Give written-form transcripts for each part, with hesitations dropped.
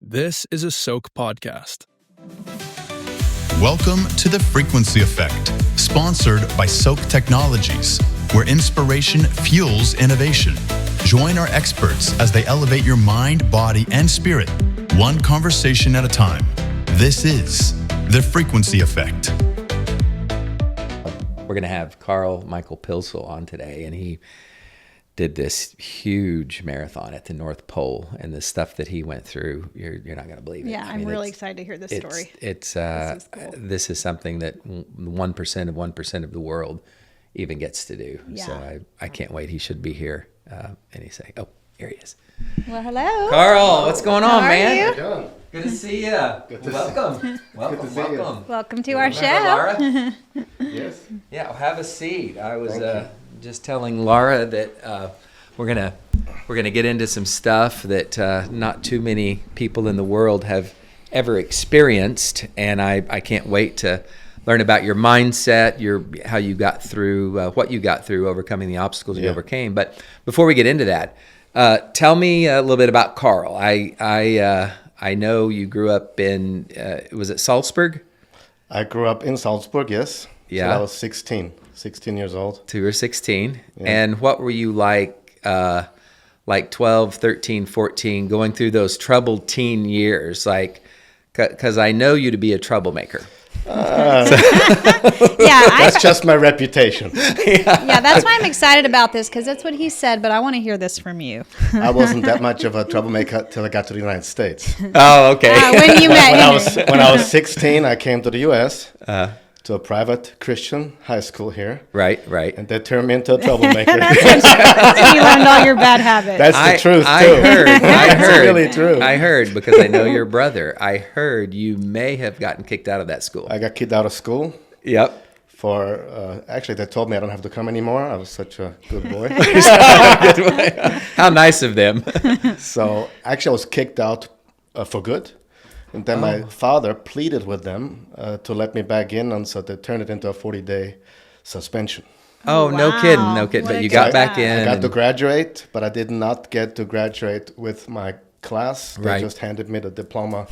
This is a Soaak podcast. Welcome to The Frequency Effect, sponsored by Soaak Technologies, where inspiration fuels innovation. Join our experts as they elevate your mind, body, and spirit, one conversation at a time. This is The Frequency Effect. We're going to have Karl Michael Pilsl on today, and he did this huge marathon at the North Pole, and the stuff that he went through, you're not going to believe it. Yeah, I'm really excited to hear this story. This is something that 1% of 1% of the world even gets to do. Yeah. So I can't wait. He should be here any second. Oh, here he is. Well, hello. Karl, what's going on, How are man? you? How you doing? Good to see you. Welcome. Welcome. Welcome to our Remember show. Laura? Yes. Yeah, well, have a seat. I was Thank you. just telling Laura that we're gonna get into some stuff that not too many people in the world have ever experienced, and I can't wait to learn about your mindset, how you got through what you got through, overcoming the obstacles you overcame. But before we get into that, tell me a little bit about Karl. I know you grew up in was it Salzburg? I grew up in Salzburg, yes. Yeah. So I was 16 years old. So you were 16. And what were you like 12, 13, 14, going through those troubled teen years? Like, because I know you to be a troublemaker. That's just my reputation. Yeah, that's why I'm excited about this, because that's what he said, but I want to hear this from you. I wasn't that much of a troublemaker till I got to the United States. Oh, okay. When you met When I was 16, I came to the U.S. To a private Christian high school here. Right. And they turned me into a troublemaker. That's when you learned all your bad habits. That's the truth, too. I heard. really true. I heard, because I know your brother. I heard you may have gotten kicked out of that school. I got kicked out of school. Yep. Actually, they told me I don't have to come anymore. I was such a good boy. How nice of them. So actually, I was kicked out for good. And then my father pleaded with them to let me back in, and so they turned it into a 40-day suspension. Oh, no Wow. kidding. No kidding. What But a you good got back guy. in. I got to graduate, but I did not get to graduate with my class. They Right. just handed me the diploma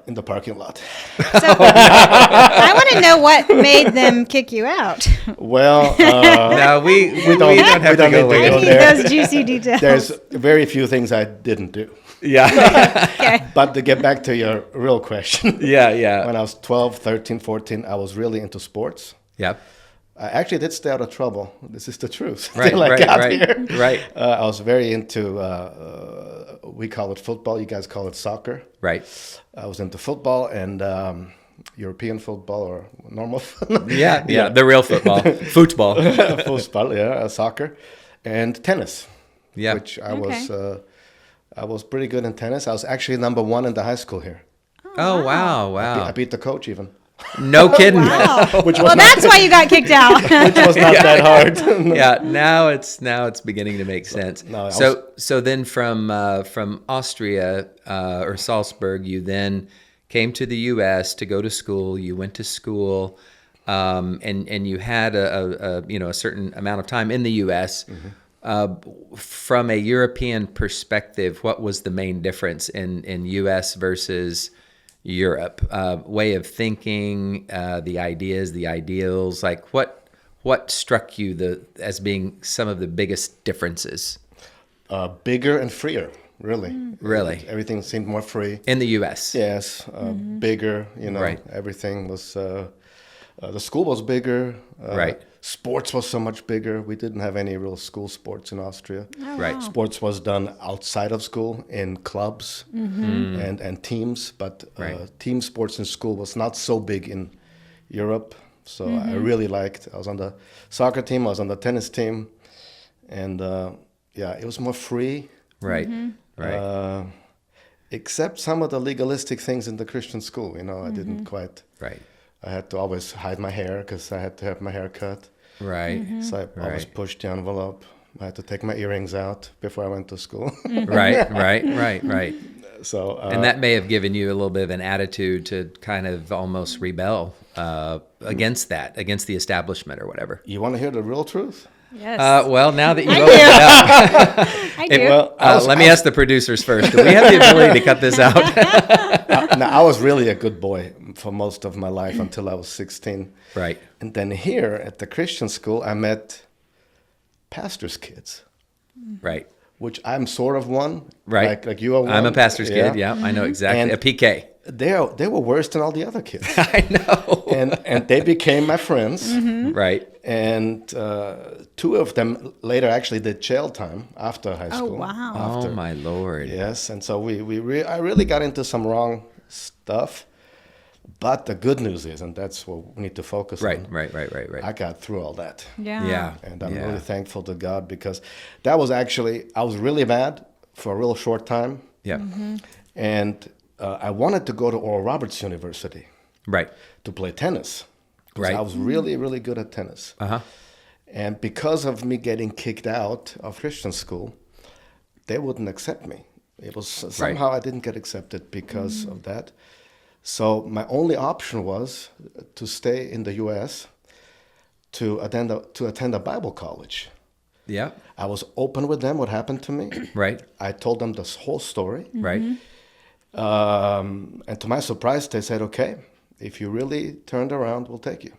in the parking lot. So, I want to know what made them kick you out. Well, No, we don't have to go need to I go need there. those juicy details. there's very few things I didn't do. Yeah. Okay. But to get back to your real question, Yeah. when I was 12, 13, 14, I was really into sports. Yep. I actually did stay out of trouble. This is the truth. Right, Till I right, got right, here. right. I was very into, we call it football. You guys call it soccer. Right. I was into football and European football or normal Yeah. The real football. Football. football, soccer, and tennis. Yeah. Which I was pretty good in tennis. I was actually number 1 in the high school here. Oh, wow. I beat the coach even, No kidding. Wow. which was Well, that's why you got kicked out. which was not that hard. Yeah, now it's beginning to make sense. no, I So then from Austria or Salzburg, you then came to the U.S. to go to school. You went to school, and you had a certain amount of time in the U.S. From a European perspective, what was the main difference in U.S. versus Europe? Way of thinking, the ideas, the ideals, like what struck you as being some of the biggest differences? Bigger and freer, really. Really? Everything seemed more free. In the U.S.? Yes, bigger. Right. Everything was. The school was bigger. Right. Sports was so much bigger. We didn't have any real school sports in Austria. Right. Sports was done outside of school in clubs and teams, but team sports in school was not so big in Europe. So I really liked. I was on the soccer team. I was on the tennis team, and it was more free. Right. Right. Except some of the legalistic things in the Christian school. I didn't quite. Right. I had to always hide my hair because I had to have my hair cut. Right. So I always pushed the envelope. I had to take my earrings out before I went to school. Right. So And that may have given you a little bit of an attitude to kind of almost rebel against the establishment or whatever. you want to hear the real truth? Yes. Well, now that you opened it up, I do. let me ask the producers first. Do we have the ability to cut this out? Now, I was really a good boy for most of my life until I was 16. Right. And then here at the Christian school, I met pastors' kids, Right. which I'm sort of one. Right. Like you are one. I'm a pastor's kid. Yeah, I know exactly. And a PK. They were worse than all the other kids. I know. And they became my friends. Right. And two of them later actually did jail time after high school. wow. Oh my Lord. Yes, and so I really got into some wrong stuff. But the good news is, and that's what we need to focus Right. on. Right. I got through all that. Yeah. Yeah. And I'm really thankful to God because that was actually, I was really mad for a real short time. Yeah. And I wanted to go to Oral Roberts University Right. to play tennis. 'Cause Right. I was really, really good at tennis. Uh huh. And because of me getting kicked out of Christian school, they wouldn't accept me. It was somehow I didn't get accepted because of that. So my only option was to stay in the U.S. to attend a Bible college. Yeah. I was open with them what happened to me. Right. I told them this whole story. Right. And to my surprise, they said, okay, if you really turned around, we'll take you.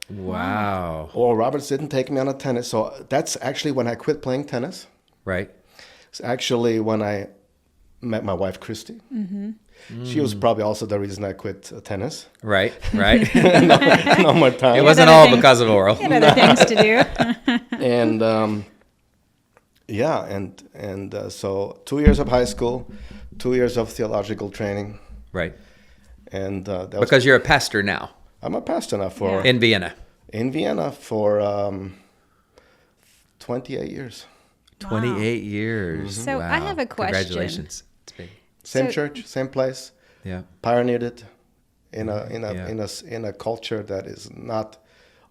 Wow. Oral Roberts didn't take me on a tennis. So that's actually when I quit playing tennis. Right. It's actually when I met my wife, Christy. She was probably also the reason I quit tennis. Right. Right. No more time. It wasn't all because of Oral. Had other things to do. And so 2 years of high school, 2 years of theological training. Right. And that was, Because you're a pastor now I'm a pastor now for in Vienna. in Vienna for 28 years. 28 years. So I have a question. Congratulations. It's big. Same So- church, same place. Yeah. Pioneered it in a Yeah. in a culture that is not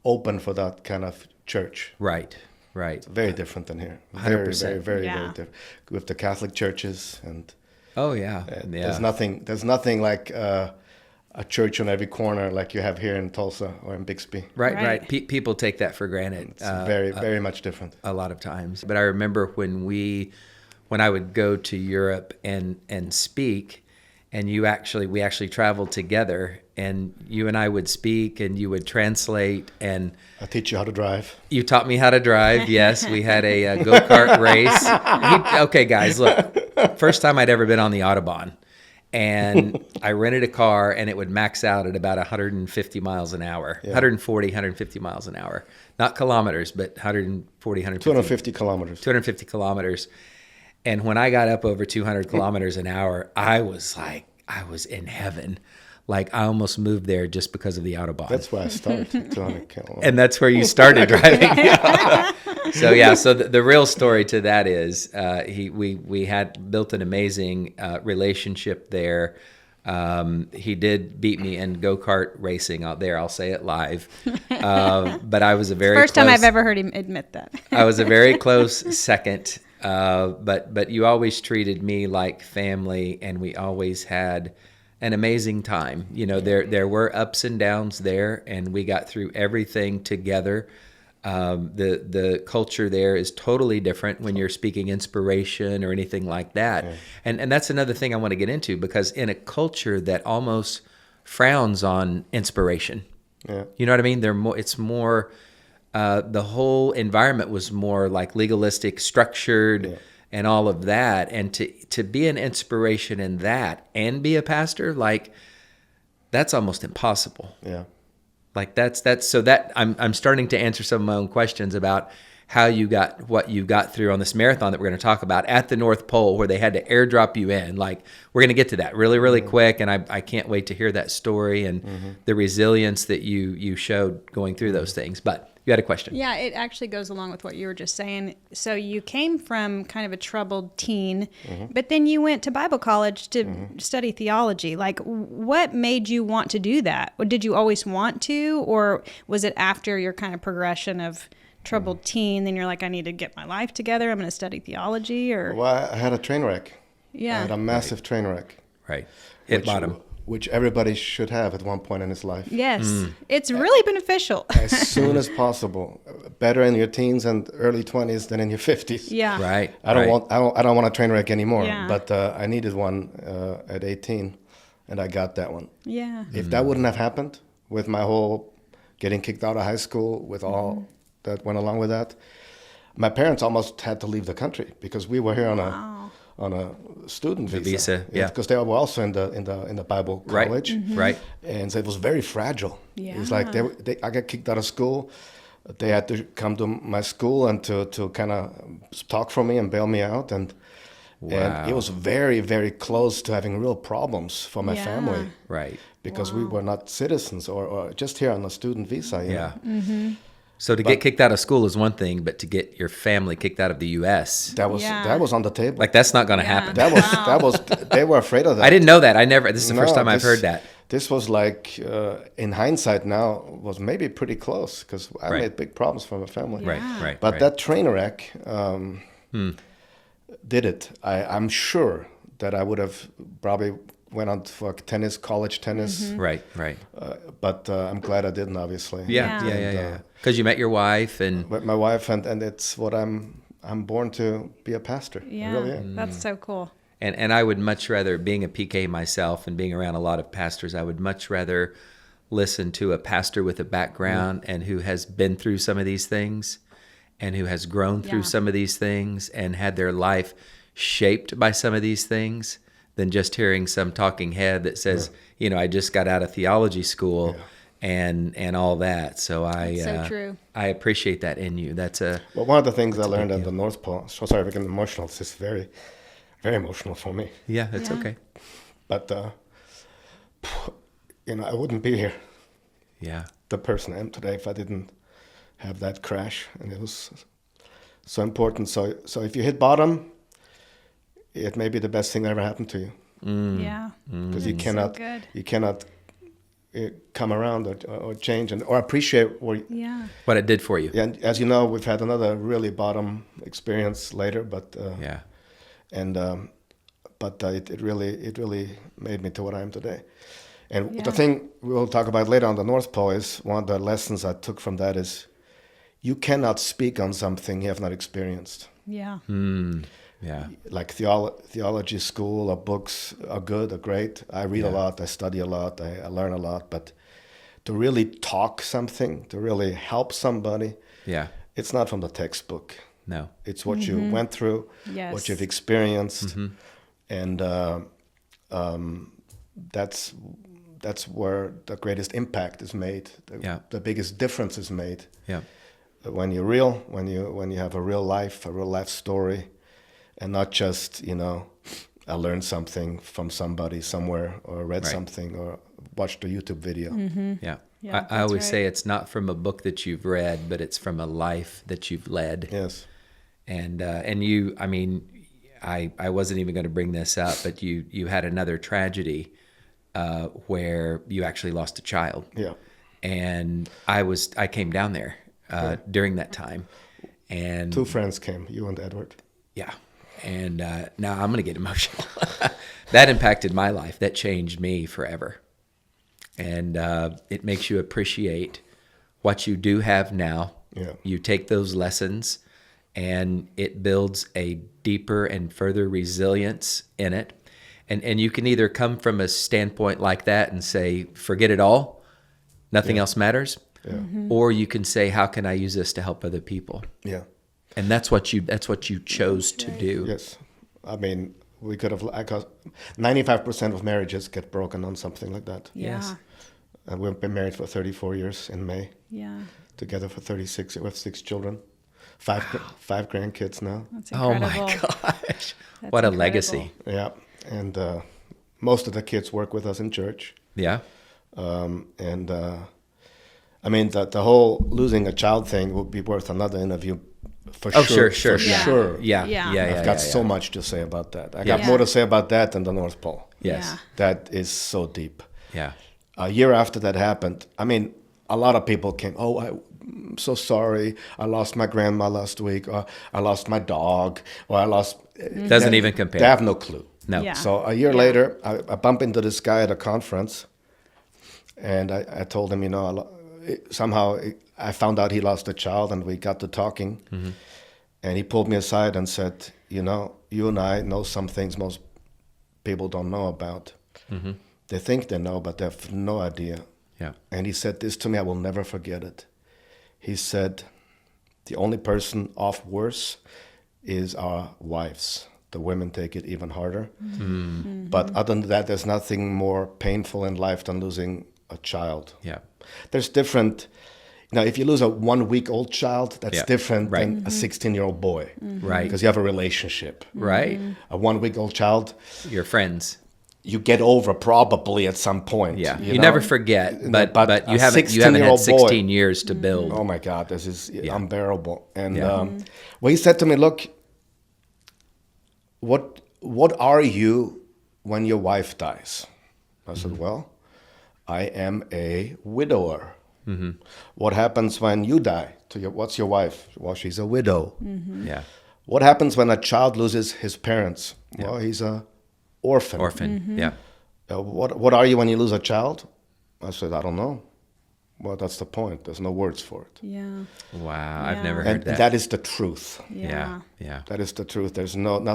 open for that kind of church. Right. Right. Very different than here. 100%. Very, very Yeah. different. With the Catholic churches and Oh yeah. there's nothing like a church on every corner like you have here in Tulsa or in Bixby. Right. Right. Right. People take that for granted. It's very much different. A lot of times. But I remember when I would go to Europe and speak, and we actually traveled together, and you and I would speak, and you would translate, and I teach you how to drive. you taught me how to drive. Yes, we had a go-kart race. Okay, guys, look. First time I'd ever been on the Autobahn, and I rented a car, and it would max out at about 150 miles an hour, 140, 150 miles an hour. Not kilometers, but 140, 150. 250 kilometers. 250 kilometers. And when I got up over 200 kilometers an hour, I was in heaven. Like I almost moved there just because of the Autobahn. That's why I started 200 kilometers. And that's where you started driving. So the real story to that is we had built an amazing relationship there. He did beat me in go-kart racing out there. I'll say it live. But I was a very First time I've ever heard him admit that. I was a very close second. But you always treated me like family, and we always had an amazing time. You know, there were ups and downs there, and we got through everything together. The culture there is totally different when you're speaking inspiration or anything like that. Yeah. And that's another thing I want to get into, because in a culture that almost frowns on inspiration, you know what I mean? It's more, the whole environment was more like legalistic, structured, and all of that. And to be an inspiration in that and be a pastor, like that's almost impossible. Yeah. Like that's so that I'm starting to answer some of my own questions about how you got what you got through on this marathon that we're going to talk about at the North Pole, where they had to airdrop you in. Like we're going to get to that really, really quick, and I can't wait to hear that story and the resilience that you showed going through those things. But you had a question. Yeah, it actually goes along with what you were just saying. So you came from kind of a troubled teen, but then you went to Bible college to study theology. Like, what made you want to do that? Did you always want to, or was it after your kind of progression of troubled teen, then you're like, I need to get my life together, I'm going to study theology? Or Well, I had a train wreck. Yeah. I had a massive train wreck. Right. Hit bottom. which everybody should have at one point in his life. Yes, it's really beneficial. As soon as possible. Better in your teens and early 20s than in your 50s. Yeah. Right. I don't want a train wreck anymore. Yeah. But I needed one at 18, and I got that one. Yeah. If that wouldn't have happened with my whole getting kicked out of high school, with all that went along with that, my parents almost had to leave the country because we were here on a student visa. Yeah. Because they were also in the Bible college. Right. And so it was very fragile. Yeah. It's like I got kicked out of school. They had to come to my school and to kind of talk for me and bail me out. And it was very, very close to having real problems for my family. Right. Because we were not citizens or just here on a student visa. You know? So to get kicked out of school is one thing, but to get your family kicked out of the U.S. That was on the table. Like that's not going to happen. That was they were afraid of that. I didn't know that. This is the first time I've heard that. This was like, in hindsight now, was maybe pretty close because I made big problems for my family. Right. But that train wreck did it. I'm sure that I would have probably went on for tennis, college tennis. Right. But I'm glad I didn't, obviously. Yeah. Because you met your wife and But my wife, and it's what I'm born to be a pastor. Yeah. I really am. That's so cool. And I would much rather, being a PK myself and being around a lot of pastors, I would much rather listen to a pastor with a background and who has been through some of these things and who has grown through some of these things and had their life shaped by some of these things than just hearing some talking head that says, I just got out of theology school and all that. So so true. I appreciate that in you. Well, one of the things I learned at the North Pole, so sorry if I get emotional, it's just very, very emotional for me. Yeah, it's okay. But, I wouldn't be here. Yeah. The person I am today if I didn't have that crash. And it was so important. So if you hit bottom, it may be the best thing that ever happened to you. Yeah. Because you cannot come around or change or appreciate what it did for you. Yeah, and as you know, we've had another really bottom experience later, but it really made me to what I am today. And the thing we'll talk about later on the North Pole is one of the lessons I took from that is you cannot speak on something you have not experienced. Yeah. Yeah. Like theology school or books are good, are great. I read a lot, I study a lot, I learn a lot. But to really talk something, to really help somebody, it's not from the textbook. No. It's what you went through, what you've experienced. And that's where the greatest impact is made. The biggest difference is made. Yeah. When you're real, when you have a real life story. And not just, I learned something from somebody somewhere or read something or watched a YouTube video. Yeah. I always say it's not from a book that you've read, but it's from a life that you've led. Yes. And you, I wasn't even going to bring this up, but you had another tragedy where you actually lost a child. Yeah. And I came down there during that time. And 2 friends came, you and Edward. Yeah. And now I'm going to get emotional. That impacted my life. That changed me forever. And it makes you appreciate what you do have now. Yeah. You take those lessons, and it builds a deeper and further resilience in it. And you can either come from a standpoint like that and say, forget it all, nothing else matters. Yeah. Or you can say, how can I use this to help other people? Yeah. And that's what you chose to do. Yes. We could have, 95% of marriages get broken on something like that. Yeah. Yes. And we've been married for 34 years in May. Yeah. Together for 36, we have 6 children, 5 grandkids now. That's incredible. Oh my gosh. What a legacy. Yeah. And most of the kids work with us in church. Yeah. The whole losing a child thing would be worth another interview for sure. Sure. Sure. Yeah. I've got so much to say about that. I got more to say about that than the North Pole. Yes. Yeah. That is so deep. Yeah. A year after that happened, a lot of people came, I'm so sorry. I lost my grandma last week, or I lost my dog, or I lost... Doesn't even compare. They have no clue. No. Yeah. So a year later, I bump into this guy at a conference, and I told him, somehow I found out he lost a child, and we got to talking, and he pulled me aside and said, you and I know some things most people don't know about. They think they know, but they have no idea. Yeah. And he said this to me, I will never forget it. He said, the only person off worse is our wives. The women take it even harder. But other than that, there's nothing more painful in life than losing a child. Yeah. There's different, if you lose a 1-week-old child, that's different than a 16-year-old boy. Right. Because you have a relationship. Right. A 1-week-old child, Your friends. you get over probably at some point. Yeah. You know? never forget, but a you haven't had 16-year-old 16 boy, years to build. oh my God, this is unbearable. And Yeah. well, he said to me, look, what are you when your wife dies? I said, well, I am a widower. What happens when you die? What's your wife? Well, she's a widow. Yeah. What happens when a child loses his parents? Well, he's a orphan. Orphan. Yeah. What are you when you lose a child? I said, I don't know. Well, that's the point. There's no words for it. Yeah. Wow. I've Yeah. never And heard that. that is the truth. Yeah. Yeah. That is the truth. It's not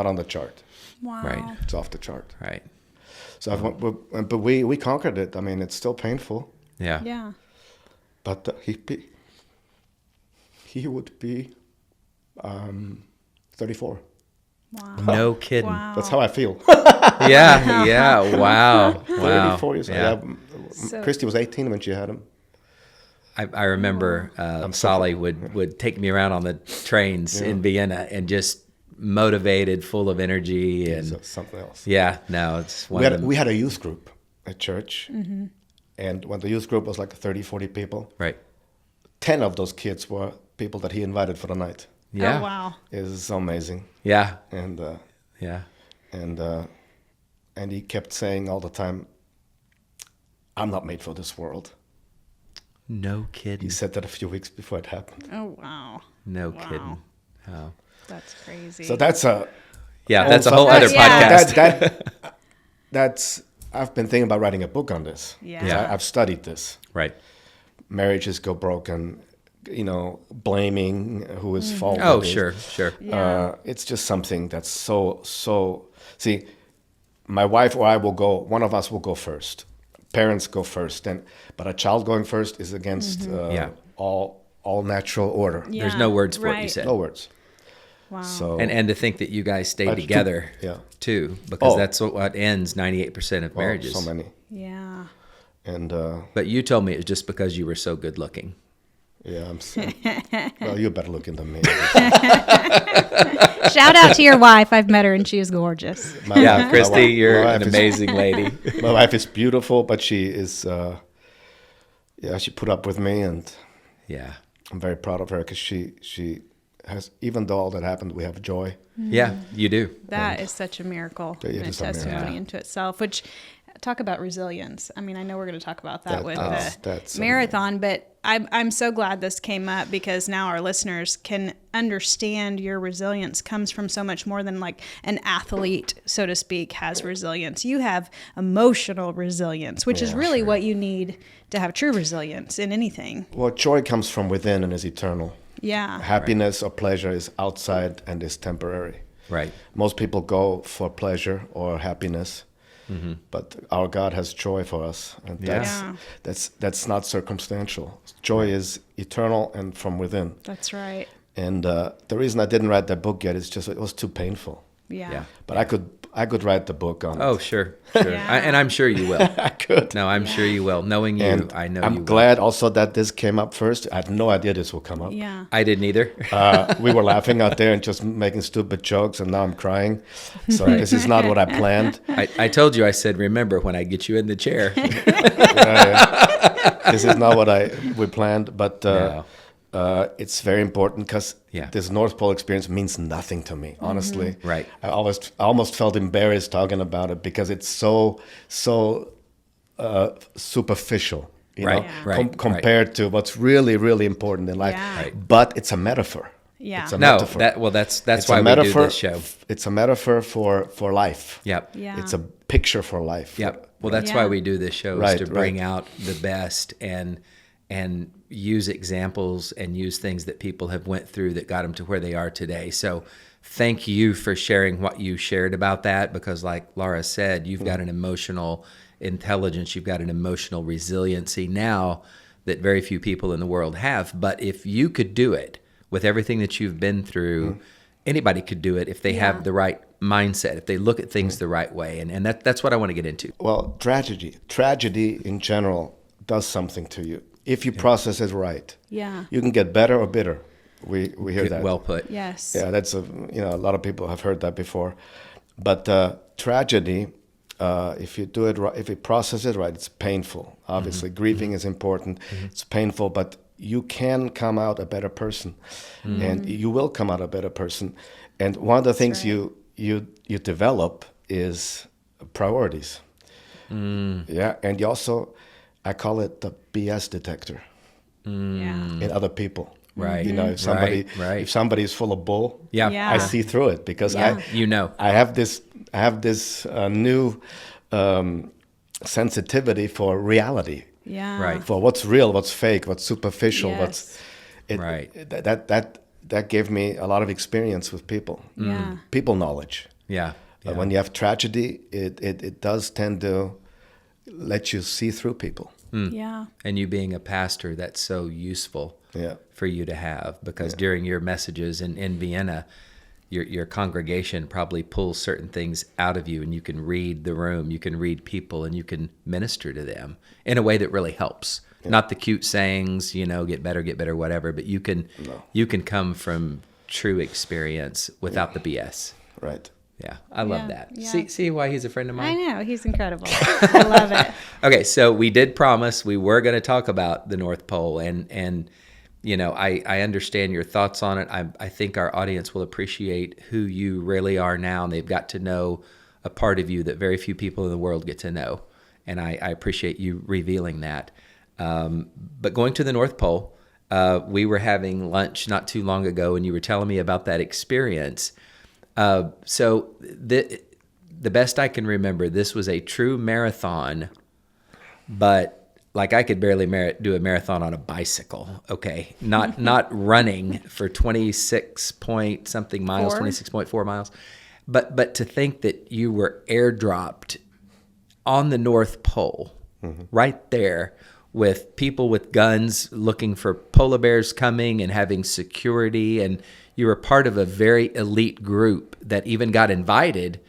on the chart. Wow. Right. It's off the chart. Right. So, but we conquered it. I mean, it's still painful, Yeah. Yeah. but he would be 34. Wow. No kidding. Wow. That's how I feel. Yeah. Yeah. Wow. Wow. 34 years. Yeah. So- Christy was 18 when she had him. I remember Sally would take me around on the trains in Vienna and just motivated, full of energy, and So something else. yeah, no, it's one of them. We had a youth group at church, and when the youth group was like 30, 40 people, Right. 10 of those kids were people that he invited for the night. Yeah. Oh, wow. It was so amazing, Yeah. and Yeah. and he kept saying all the time, "I'm not made for this world." No He kidding. said that a few weeks before it happened. Oh, wow. No Wow. kidding. Oh. That's crazy. So that's a Yeah, that's a whole other Yeah. podcast. that's I've been thinking about writing a book on this. Yeah. 'Cause I've studied this. Right. Marriages go broken, blaming who is fault. Oh, it is. sure. Yeah. It's just something that's so. See, my wife or I will go. One of us will go first. Parents go first, but a child going first is against Yeah. all natural order. Yeah. There's no words for it, you Right. said. No words. Wow. So And to think that you guys stayed I- together yeah. too, because Oh. that's what ends 98% of marriages. so many, Yeah. and But you told me it was just because you were so good looking. yeah, I'm. So, well, you better look into me. Shout out to your wife. I've met her and she is gorgeous. My Yeah, wife- Christy, my you're wife an is- amazing lady. My wife is beautiful, but she is. She put up with me, and Yeah. I'm very proud of her because she has. Even though all that happened, we have joy. Yeah, you do. That is such a miracle It and a is a miracle. testimony Yeah. into itself. Which, talk about resilience. I mean, I know we're going to talk about that with that's the marathon, but I'm so glad this came up because now our listeners can understand your resilience comes from so much more than like an athlete, so to speak, has resilience. You have emotional resilience, which is really what you need to have true resilience in anything. Well, joy comes from within and is eternal. Yeah. Happiness or pleasure is outside and is temporary. Right. Most people go for pleasure or happiness, but our God has joy for us, and Yeah. that's not circumstantial. Joy is eternal and from within. That's right. And the reason I didn't write that book yet is just it was too painful. Yeah. Yeah. But I could write the book on Oh, it. sure. Yeah. And I'm sure you will. I could. No, I'm sure you will. Knowing you, And I know I'm you will. glad also that this came up first. I had no idea this would come up. Yeah. I didn't either. We were laughing out there and just making stupid jokes, and now I'm crying. So this is not what I planned. I told you, I said, remember when I get you in the chair. This is not what we planned, but No. it's very important because Yeah. this North Pole experience means nothing to me, honestly. Right. I almost felt embarrassed talking about it because it's so superficial, you Right, know, right, compared to what's really, really important in life. Yeah. Right. But it's a metaphor. Yeah. It's a No, metaphor. that's It's why a we do metaphor. this show. It's a metaphor for life. Yep. Yeah. It's a picture for life. Yep. Well, that's Yeah. why we do this show, is Right, to bring right. out the best and use examples and use things that people have went through that got them to where they are today. So thank you for sharing what you shared about that, because like Laura said, you've got an emotional intelligence, you've got an emotional resiliency now that very few people in the world have. But if you could do it with everything that you've been through, anybody could do it if they have the right mindset, if they look at things the right way. And that's what I want to get into. Well, tragedy in general does something to you. If you process it right, Yeah. you can get better or bitter. We hear that. Well put. Yes. Yeah, that's a lot of people have heard that before. But tragedy, if you do it right, if you process it right, it's painful. Obviously, grieving is important. It's painful, but you can come out a better person, and you will come out a better person. And one of the things right. you develop is priorities. Yeah, and you also, I call it the BS detector Yeah. in other people. Right. You know, if somebody is full of bull, Yeah. Yeah. I see through it, because Yeah. I have this new sensitivity for reality, Yeah. Right. for what's real, what's fake, what's superficial, Yes. Right. that gave me a lot of experience with people, Yeah. people knowledge. Yeah. When you have tragedy, it does tend to let you see through people. Yeah. And you being a pastor, that's so useful for you to have, because during your messages in Vienna, your congregation probably pulls certain things out of you, and you can read the room, you can read people, and you can minister to them in a way that really helps. Not the cute sayings, get better, whatever, but you can come from true experience without the BS. Right. Yeah, I love Yeah, that. yeah. See why he's a friend of I mine? know. He's incredible. I love it. Okay, so we did promise we were going to talk about the North Pole, and I understand your thoughts on it. I think our audience will appreciate who you really are now, and they've got to know a part of you that very few people in the world get to know, and I appreciate you revealing that. But going to the North Pole, we were having lunch not too long ago, and you were telling me about that experience. So the best I can remember, this was a true marathon, but like I could barely do a marathon on a bicycle. Okay, not running for 26 point something miles, 26.4 miles, but to think that you were airdropped on the North Pole, right there, with people with guns looking for polar bears coming and having security, and you were part of a very elite group that even got invited,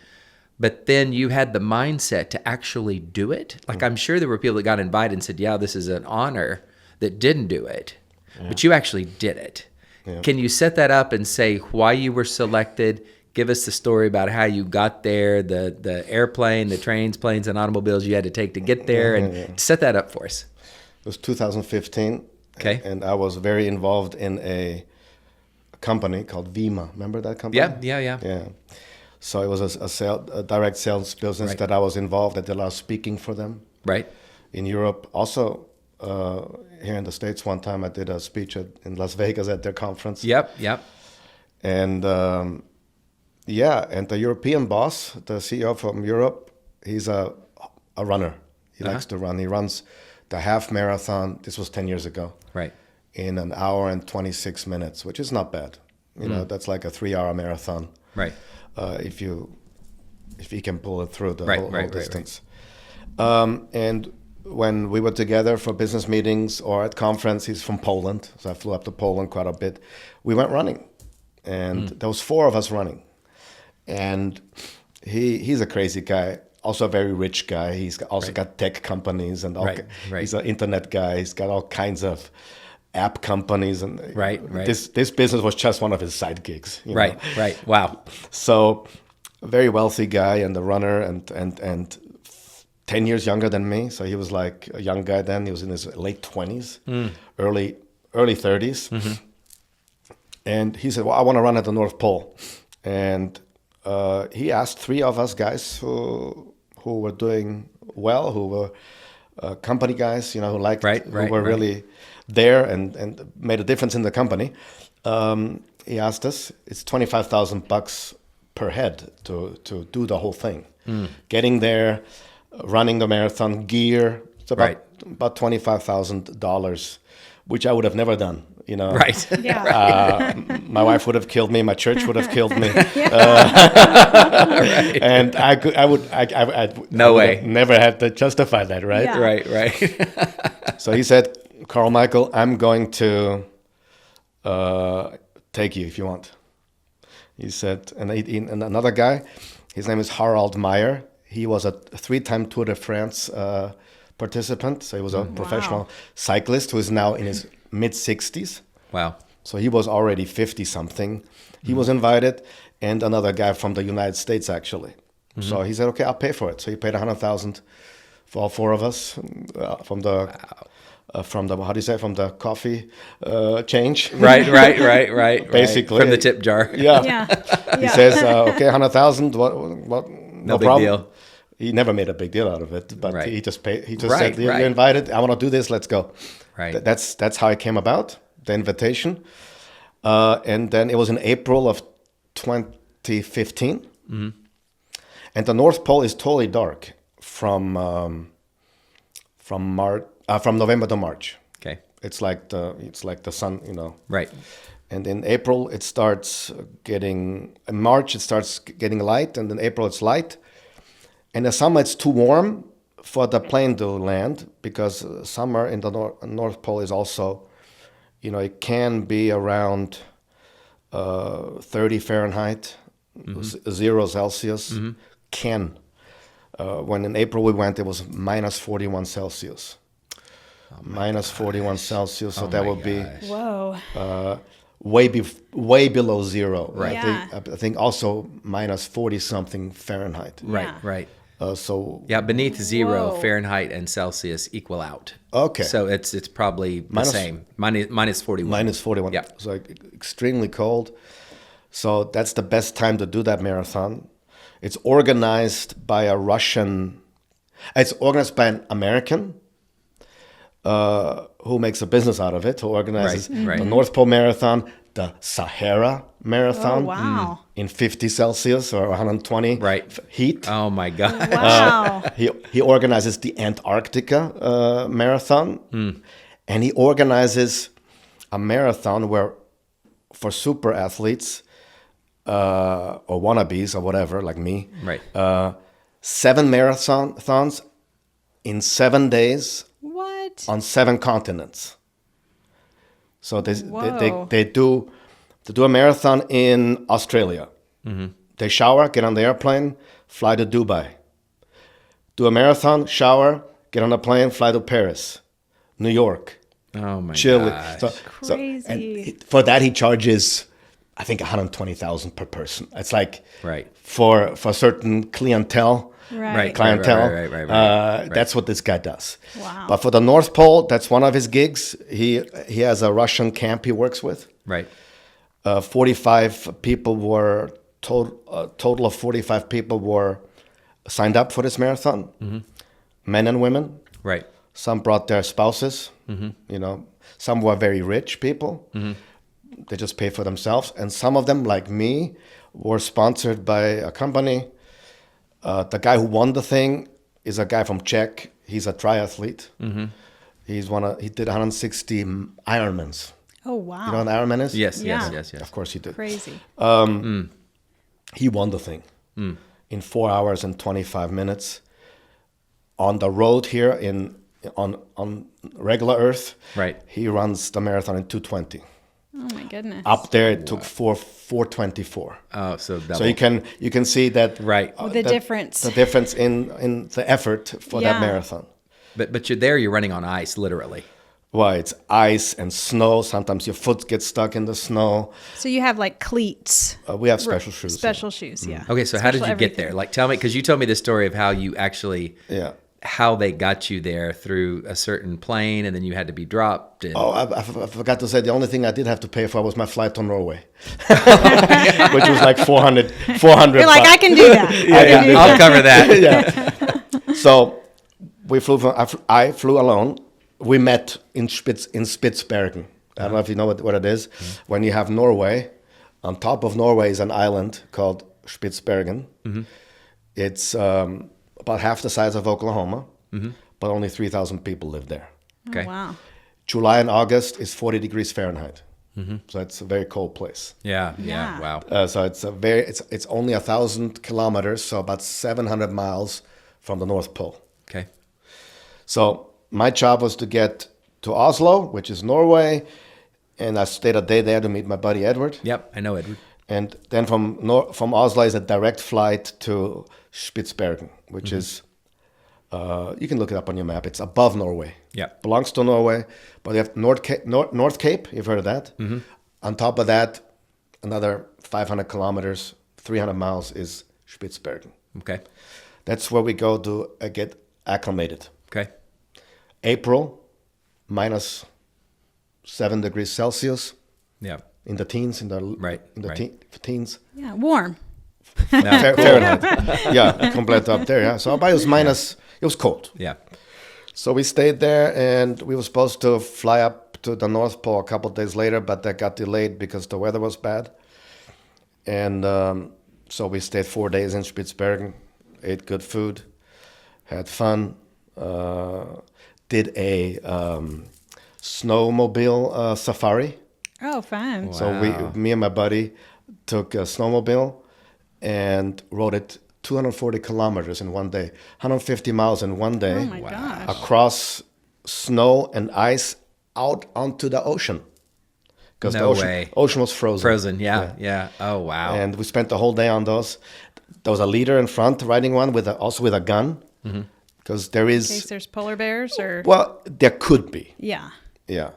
but then you had the mindset to actually do it. Like, I'm sure there were people that got invited and said, yeah, this is an honor, that didn't do it, but you actually did it. Yeah. Can you set that up and say why you were selected? Give us the story about how you got there, the airplane, the trains, planes, and automobiles you had to take to get there, and set that up for us. It was 2015. Okay. And I was very involved in a company called Vienna. Remember that company? Yeah. So it was a direct sales business that I was involved. I did a lot of speaking for them. Right. In Europe. Also, here in the States, one time I did a speech in Las Vegas at their conference. Yep. And and the European boss, the CEO from Europe, he's a runner. He likes to run. He runs the half marathon. This was 10 years ago. Right. In an hour and 26 minutes, which is not bad. You know, that's like a 3-hour marathon. Right. If he can pull it through the whole distance. And when we were together for business meetings or at conference, he's from Poland, so I flew up to Poland quite a bit. We went running, and there was 4 of us running. And he's a crazy guy, also a very rich guy. He's also got tech companies and he's an internet guy. He's got all kinds of app companies, and this business was just one of his side gigs. You know? Right. Wow. So, a very wealthy guy and a runner, and 10 years younger than me. So he was like a young guy then. He was in his late 20s, early 30s. Mm-hmm. And he said, well, I want to run at the North Pole. And he asked 3 of us guys who were doing well, who were company guys, who liked, who were really there and made a difference in the company. he asked us, it's $25,000 per head to do the whole thing. Getting there, running the marathon, gear, it's about $25,000, which I would have never done. You know, Right. Yeah. my wife would have killed me. My church would have killed me, Right. and I would No way. have never had to justify that, right? Yeah. Right. So he said, Karl Michael, I'm going to take you if you want. He said, and another guy, his name is Harald Meyer. He was a 3-time Tour de France participant. So he was a professional cyclist who is now in his mid-60s. Wow. So he was already 50-something. He was invited, and another guy from the United States, actually. So he said, okay, I'll pay for it. So he paid $100,000 for all 4 of us from the how do you say, from the coffee change. Right. Basically. From the tip jar. Yeah. Yeah. He says, okay, $100,000. What? No big problem. deal. He never made a big deal out of it, but Right. he just paid. He just Right, said, "You're right. invited. I want to do this. Let's go." Right. That's how it came about. The invitation, and then it was in April of 2015, and the North Pole is totally dark from November to March. Okay. It's like the sun, you know. Right. And in April it starts getting. In March it starts getting light, and in April it's light. And the summer it's too warm for the plane to land, because summer in the North Pole is also, you know, it can be around 30 Fahrenheit, 0 Celsius. Can. When in April we went, it was minus 41 Celsius. Minus 41 Celsius, so that would be Whoa. way below zero. Right. I think also minus 40 something Fahrenheit. Right. So Yeah, beneath 0 Whoa. Fahrenheit and Celsius equal out. Okay. So it's probably the same. Minus 41. minus 41. Yeah. So extremely cold. So that's the best time to do that marathon. It's organized by It's organized by an American who makes a business out of it, who organizes Right. the North Pole Marathon, the Sahara Marathon, Oh, wow. in 50 Celsius or 120 Right. heat. Oh my God. Wow. He organizes the Antarctica Marathon, and he organizes a marathon where, for super athletes or wannabes or whatever, like me, Right. 7 marathons in 7 days What? on 7 continents. So Whoa. they do a marathon in Australia. They shower, get on the airplane, fly to Dubai. Do a marathon, shower, get on a plane, fly to Paris, New York, Oh my Chile. gosh. Crazy. For that he charges, I think, 120,000 per person. It's like Right. for certain clientele. Right. Clientele. Right. That's what this guy does. Wow. But for the North Pole, that's one of his gigs. He has a Russian camp he works with. Right. 45 people were total of 45 people were signed up for this marathon. Men and women. Right. Some brought their spouses. You know, some were very rich people. They just pay for themselves, and some of them, like me, were sponsored by a company. The guy who won the thing is a guy from Czech. He's a triathlete. He did 160 Ironmans. Oh, wow. You know what an Ironman is? Yes. Yeah. Yes. Of course he did. Crazy. He won the thing in 4 hours and 25 minutes on the road here on regular Earth. Right. He runs the marathon in 2:20. Oh, my goodness. Up there, it took 4:24. Oh, so double. So you can see that Right. The difference. the difference in the effort for that Yeah. marathon. But you're running on ice, literally. Well, it's ice and snow. Sometimes your foot gets stuck in the snow. So you have like cleats. We have special shoes. Special shoes, yeah. Okay, so how did you Special get there? Like, tell me, because you told me the story of how you actually, Yeah. how they got you there through a certain plane, and then you had to be dropped. And, Oh, I forgot to say, the only thing I did have to pay for was my flight to Norway, which was like 400 You're like, I can do that. I'll cover that. Yeah. So we flew I flew alone. We met in Spitsbergen. I don't know if you know what it is. When you have Norway, On top of Norway is an island called Spitsbergen. It's about half the size of Oklahoma, but only 3,000 people live there. Okay. Oh, wow. July and August is 40 degrees Fahrenheit. So it's a very cold place. Yeah. Yeah. Wow. So it's only 1,000 kilometers, so about 700 miles from the North Pole. Okay. So my job was to get to Oslo, which is Norway, and I stayed a day there to meet my buddy Edward. Yep. I know Edward. And then from Oslo is a direct flight to Spitsbergen, which is, you can look it up on your map. It's above Norway. Yeah. Belongs to Norway, but you have North Cape, you've heard of that. On top of that, another 500 kilometers, 300 miles is Spitsbergen. Okay. That's where we go to get acclimated. Okay. April, minus 7 degrees Celsius. Yeah. In the teens, in the Right, teens. Yeah, warm. Fahrenheit. Yeah, complete up there. Yeah, so about it was cold. Yeah. So we stayed there, and we were supposed to fly up to the North Pole a couple of days later, but that got delayed because the weather was bad. And so we stayed 4 days in Spitsbergen, ate good food, had fun, did a snowmobile safari. Oh, fun. Wow. So me and my buddy took a snowmobile and rode it 240 kilometers in one day, 150 miles in one day. Oh, my gosh. Across snow and ice out onto the ocean. Because No the way. ocean was frozen. Frozen. Yeah. Oh, wow. And we spent the whole day on those. There was a leader in front riding one also with a gun. Because there In is, case there's polar bears or... well, there could be. Yeah. Yeah.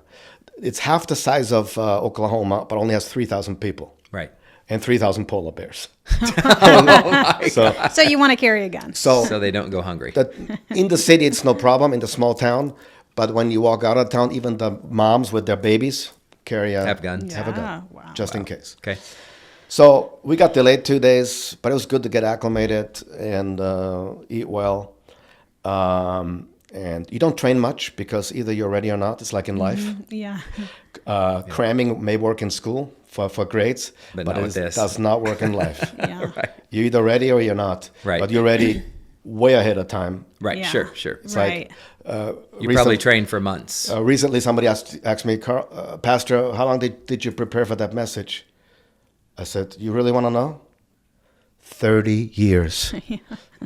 It's half the size of Oklahoma, but only has 3,000 people. Right. And 3,000 polar bears. So you want to carry a gun. So they don't go hungry. In the city, it's no problem. In the small town, but when you walk out of town, even the moms with their babies Have guns. Have a gun, Yeah, wow. just in case. Okay. So we got delayed 2 days, but it was good to get acclimated and eat well. And you don't train much because either you're ready or not. It's like in life. Yeah. Cramming may work in school for grades, But not with it this. does not work in life. Yeah. You're either ready or you're not. Right. But you're ready way ahead of time. Right. Yeah. Sure. It's Right. like You probably trained for months. recently somebody asked me, Pastor, how long did you prepare for that message? I said, you really want to know? 30 years.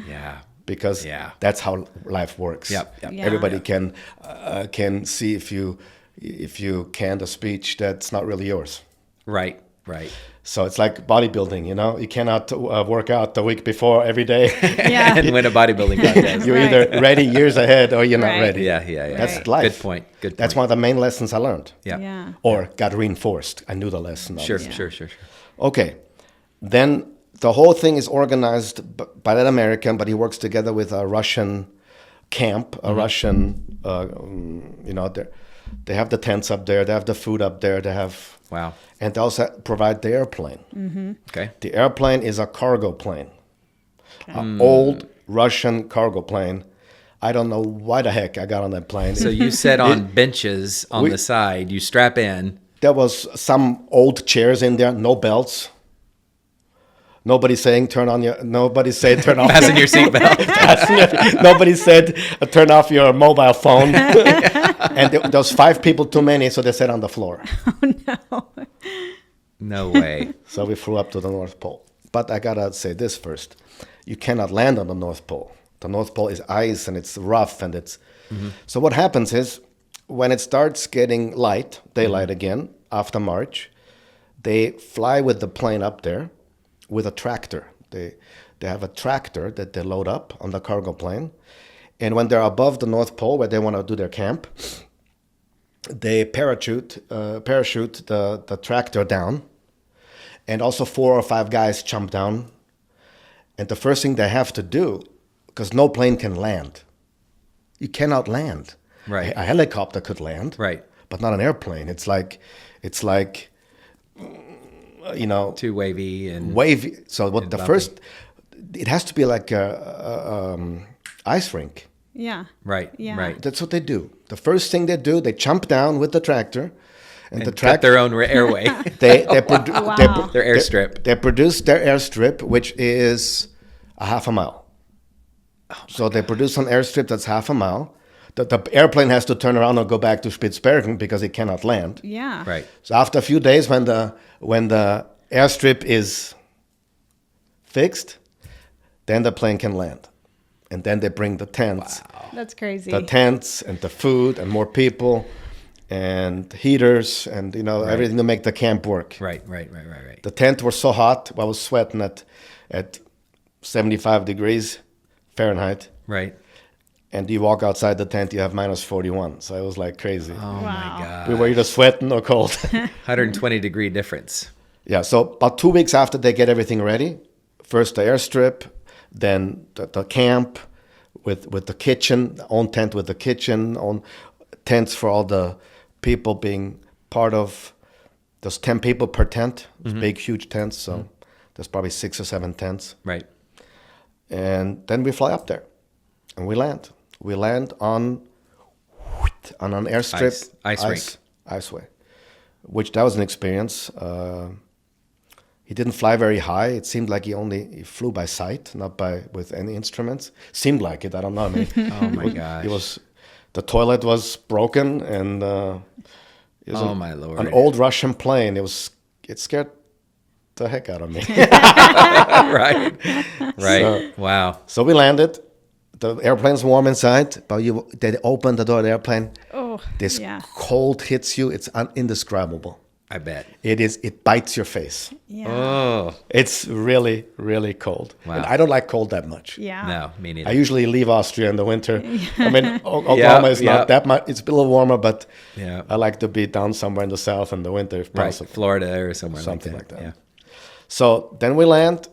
Yeah. Because Yeah. that's how life works. Yep. Yeah. Everybody can see if you canned a speech that's not really yours. Right. So it's like bodybuilding, you cannot work out the week before every day. Yeah. And win a bodybuilding contest. You're Right. either ready years ahead or you're not Right. ready. Yeah. That's Right. life. Good point. That's one of the main lessons I learned. Yeah. Yeah. Or got reinforced. I knew the lesson. Sure. obviously. Sure. Okay. Then the whole thing is organized by that American, but he works together with a Russian camp, a Russian, they have the tents up there, they have the food up there, they have, Wow. and they also provide the airplane. Okay. The airplane is a cargo plane, an old Russian cargo plane. I don't know why the heck I got on that plane. So you sit on benches on the side. You strap in. There was some old chairs in there, no belts. Nobody saying nobody said turn off. Fasten your seatbelt. Nobody said turn off your mobile phone. And there was 5 people too many, so they sat on the floor. No way. So we flew up to the North Pole. But I gotta say this first. You cannot land on the North Pole. The North Pole is ice and it's rough and it's... So what happens is when it starts getting light, daylight again, after March, they fly with the plane up there with a tractor. They have a tractor that they load up on the cargo plane. And when they're above the North Pole where they want to do their camp, they parachute the tractor down. And also 4 or 5 guys jump down. And the first thing they have to do, because no plane can land. You cannot land. Right. A helicopter could land. Right. But not an airplane. It's like Too wavy and wavy. So what the bumpy. first, it has to be like a ice rink. Yeah. right. Yeah. Right. That's what they do. The first thing they do, they jump down with the tractor, And the cut track, their own airway. they Wow. Their airstrip. They produce their airstrip, which is a half a mile. So they produce an airstrip that's half a mile. The airplane has to turn around and go back to Spitsbergen because it cannot land. Yeah. Right. So after a few days, when the airstrip is fixed, then the plane can land, and then they bring the tents, That's crazy. the tents and the food and more people, and heaters and everything to make the camp work. Right. The tent was so hot, I was sweating at 75 degrees Fahrenheit. Right. And you walk outside the tent, you have minus 41. So it was like crazy. Oh my God. We were either sweating or cold. 120-degree difference. Yeah, so about 2 weeks after they get everything ready, first the airstrip, then the camp with the kitchen, own tent with the kitchen, own tents for all the people being part of. There's 10 people per tent, big, huge tents, so there's probably 6 or 7 tents. Right. And then we fly up there, and we land. We land on an airstrip, Iceway, which that was an experience. He didn't fly very high. It seemed like he flew by sight, not with any instruments. Seemed like it. I don't know. I mean, Oh my gosh. The toilet was broken, and it was my Lord. an old Russian plane. It scared the heck out of me. Right. Wow. So we landed. The airplane's warm inside, but they open the door of the airplane. Oh, This yeah. cold hits you. It's indescribable. I bet. It bites your face. Yeah. Oh. It's really, really cold. Wow. And I don't like cold that much. Yeah. No, me neither. I usually leave Austria in the winter. I mean, Oklahoma is not that much. It's a little warmer, but Yeah. I like to be down somewhere in the south in the winter if Right. possible. Florida or somewhere Something like that. like that. So then we land.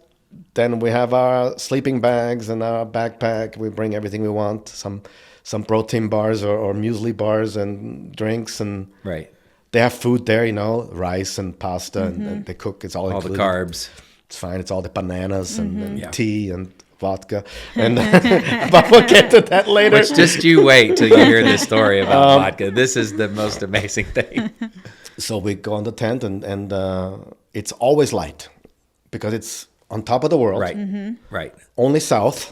Then we have our sleeping bags and our backpack. We bring everything we want. Some protein bars or muesli bars and drinks, and Yeah. Right. they have food there, rice and pasta, and they cook. It's all All included. the carbs. It's fine. It's all the bananas and Yeah. tea and vodka. And but we'll get to that later. Which just you wait till you hear this story about vodka. This is the most amazing thing. So we go in the tent, and it's always light because it's on top of the world. Right. Right. Only south.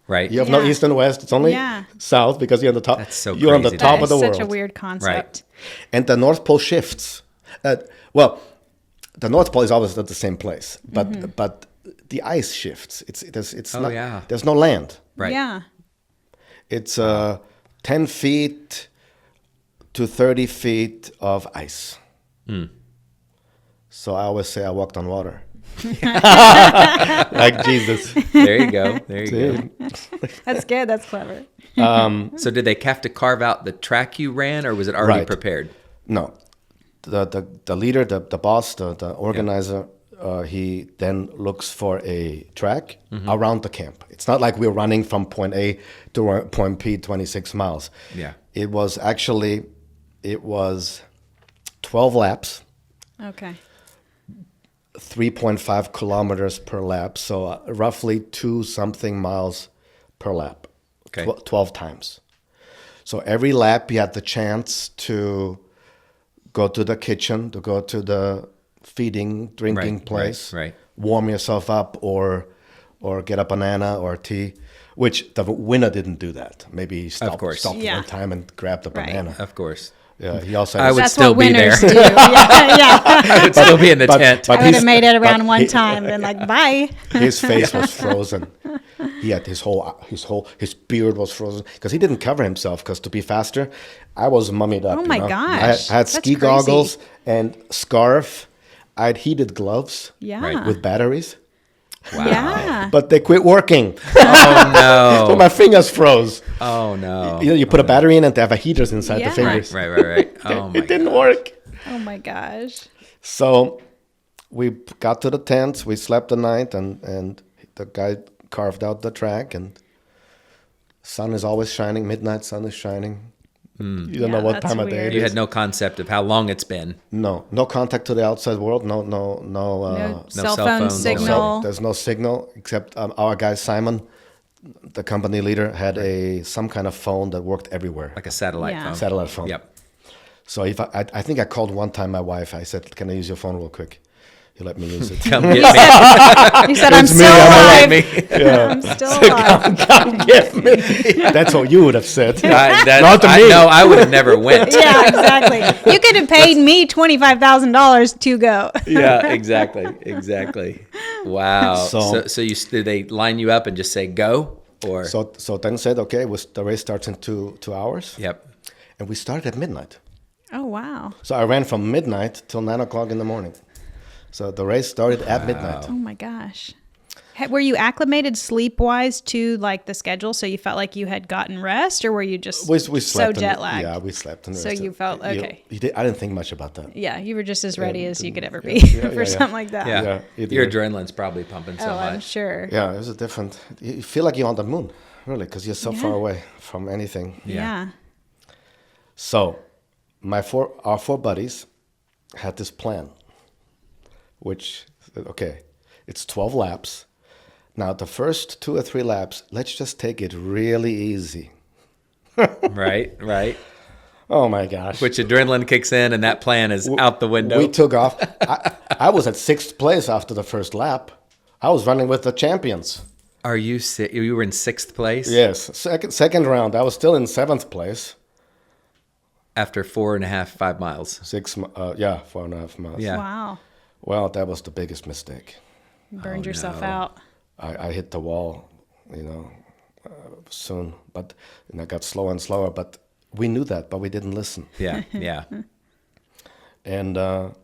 Right. You have no Yeah. east and west. It's only south because you're on the top. That's so You're on the crazy. top That of the is world. such a weird concept. And the North Pole shifts. Well, the North Pole is always at the same place, but the ice shifts. It's Oh, not. yeah. There's no land. Right. Yeah. It's 10 feet to 30 feet of ice. So I always say I walked on water. Like Jesus. There you go. There you go. That's good. That's clever. So did they have to carve out the track you ran, or was it already Right. prepared? No. The leader, the boss, the organizer, he then looks for a track around the camp. It's not like we're running from point A to point P 26 miles. Yeah. It was 12 laps, Okay. 3.5 kilometers per lap, so roughly 2-something miles per lap. Okay. 12 times. So every lap you had the chance to go to the kitchen, to go to the feeding, drinking place, right. warm yourself up, or get a banana or tea, which the winner didn't do that. Maybe he stopped Yeah. one time and grabbed a Right. banana. Of course. Yeah, he also I would That's still what be winners there. do. Yeah. I would still be in the tent. but I would his- have made it around but one he- time, then like, bye. His face was frozen. He had his beard was frozen because he didn't cover himself. Because to be faster, I was mummied up. Oh my gosh. I had That's ski crazy. goggles and scarf. I had heated gloves Yeah. Right. with batteries, Yeah. but they quit working. Oh So no. my fingers froze. Oh no. You put a battery in and they have a heaters inside Yeah. the fingers. Right. Oh my It didn't God. work. Oh my gosh. So we got to the tent. We slept the night, and the guy carved out the track, and sun is always shining. Midnight sun is shining. You don't know what that's time of day weird. it You is. had no concept of how long it's been. No contact to the outside world. No. No cell cell phone phones, no signal. There's no signal except our guy Simon, the company leader, had some kind of phone that worked everywhere, Like a satellite Yeah. phone. satellite phone. Yep. So if I think I called one time my wife. I said, "Can I use your phone real quick?" He let me use it. Come get me. You said, "I'm still alive." I'm still alive. Come get me. That's what you would have said. Not to me. No, I would have never went. Yeah, exactly. You could have paid me $25,000 to go. Yeah, exactly. Wow. So did they line you up and just say go, or? So then said, okay, the race starts in 2 hours. Yep. And we started at midnight. Oh, wow. So I ran from midnight till 9 o'clock in the morning. So the race started at midnight. Oh my gosh. Were you acclimated sleep-wise to like the schedule, so you felt like you had gotten rest, or were you just we so slept jet lagged? Yeah, we slept. So you felt okay. I didn't think much about that. Yeah, you were just as ready as you could ever be for something like that. Yeah. Your adrenaline's probably pumping so much. I'm sure. Yeah, it was a different. You feel like you're on the moon, really, because you're so far away from anything. Yeah. So, our four buddies had this plan, which, okay, it's 12 laps. Now, the first 2 or 3 laps, let's just take it really easy. Right. Oh, my gosh. Which adrenaline kicks in, and that plan is out the window. We took off. I was at 6th place after the first lap. I was running with the champions. Are you you were in 6th place? Yes. Second round, I was still in 7th place. After 5 miles. 4.5 miles. Yeah. Wow. Well, that was the biggest mistake. You burned yourself out. I hit the wall, soon, and I got slower and slower. But we knew that, but we didn't listen. Yeah. And the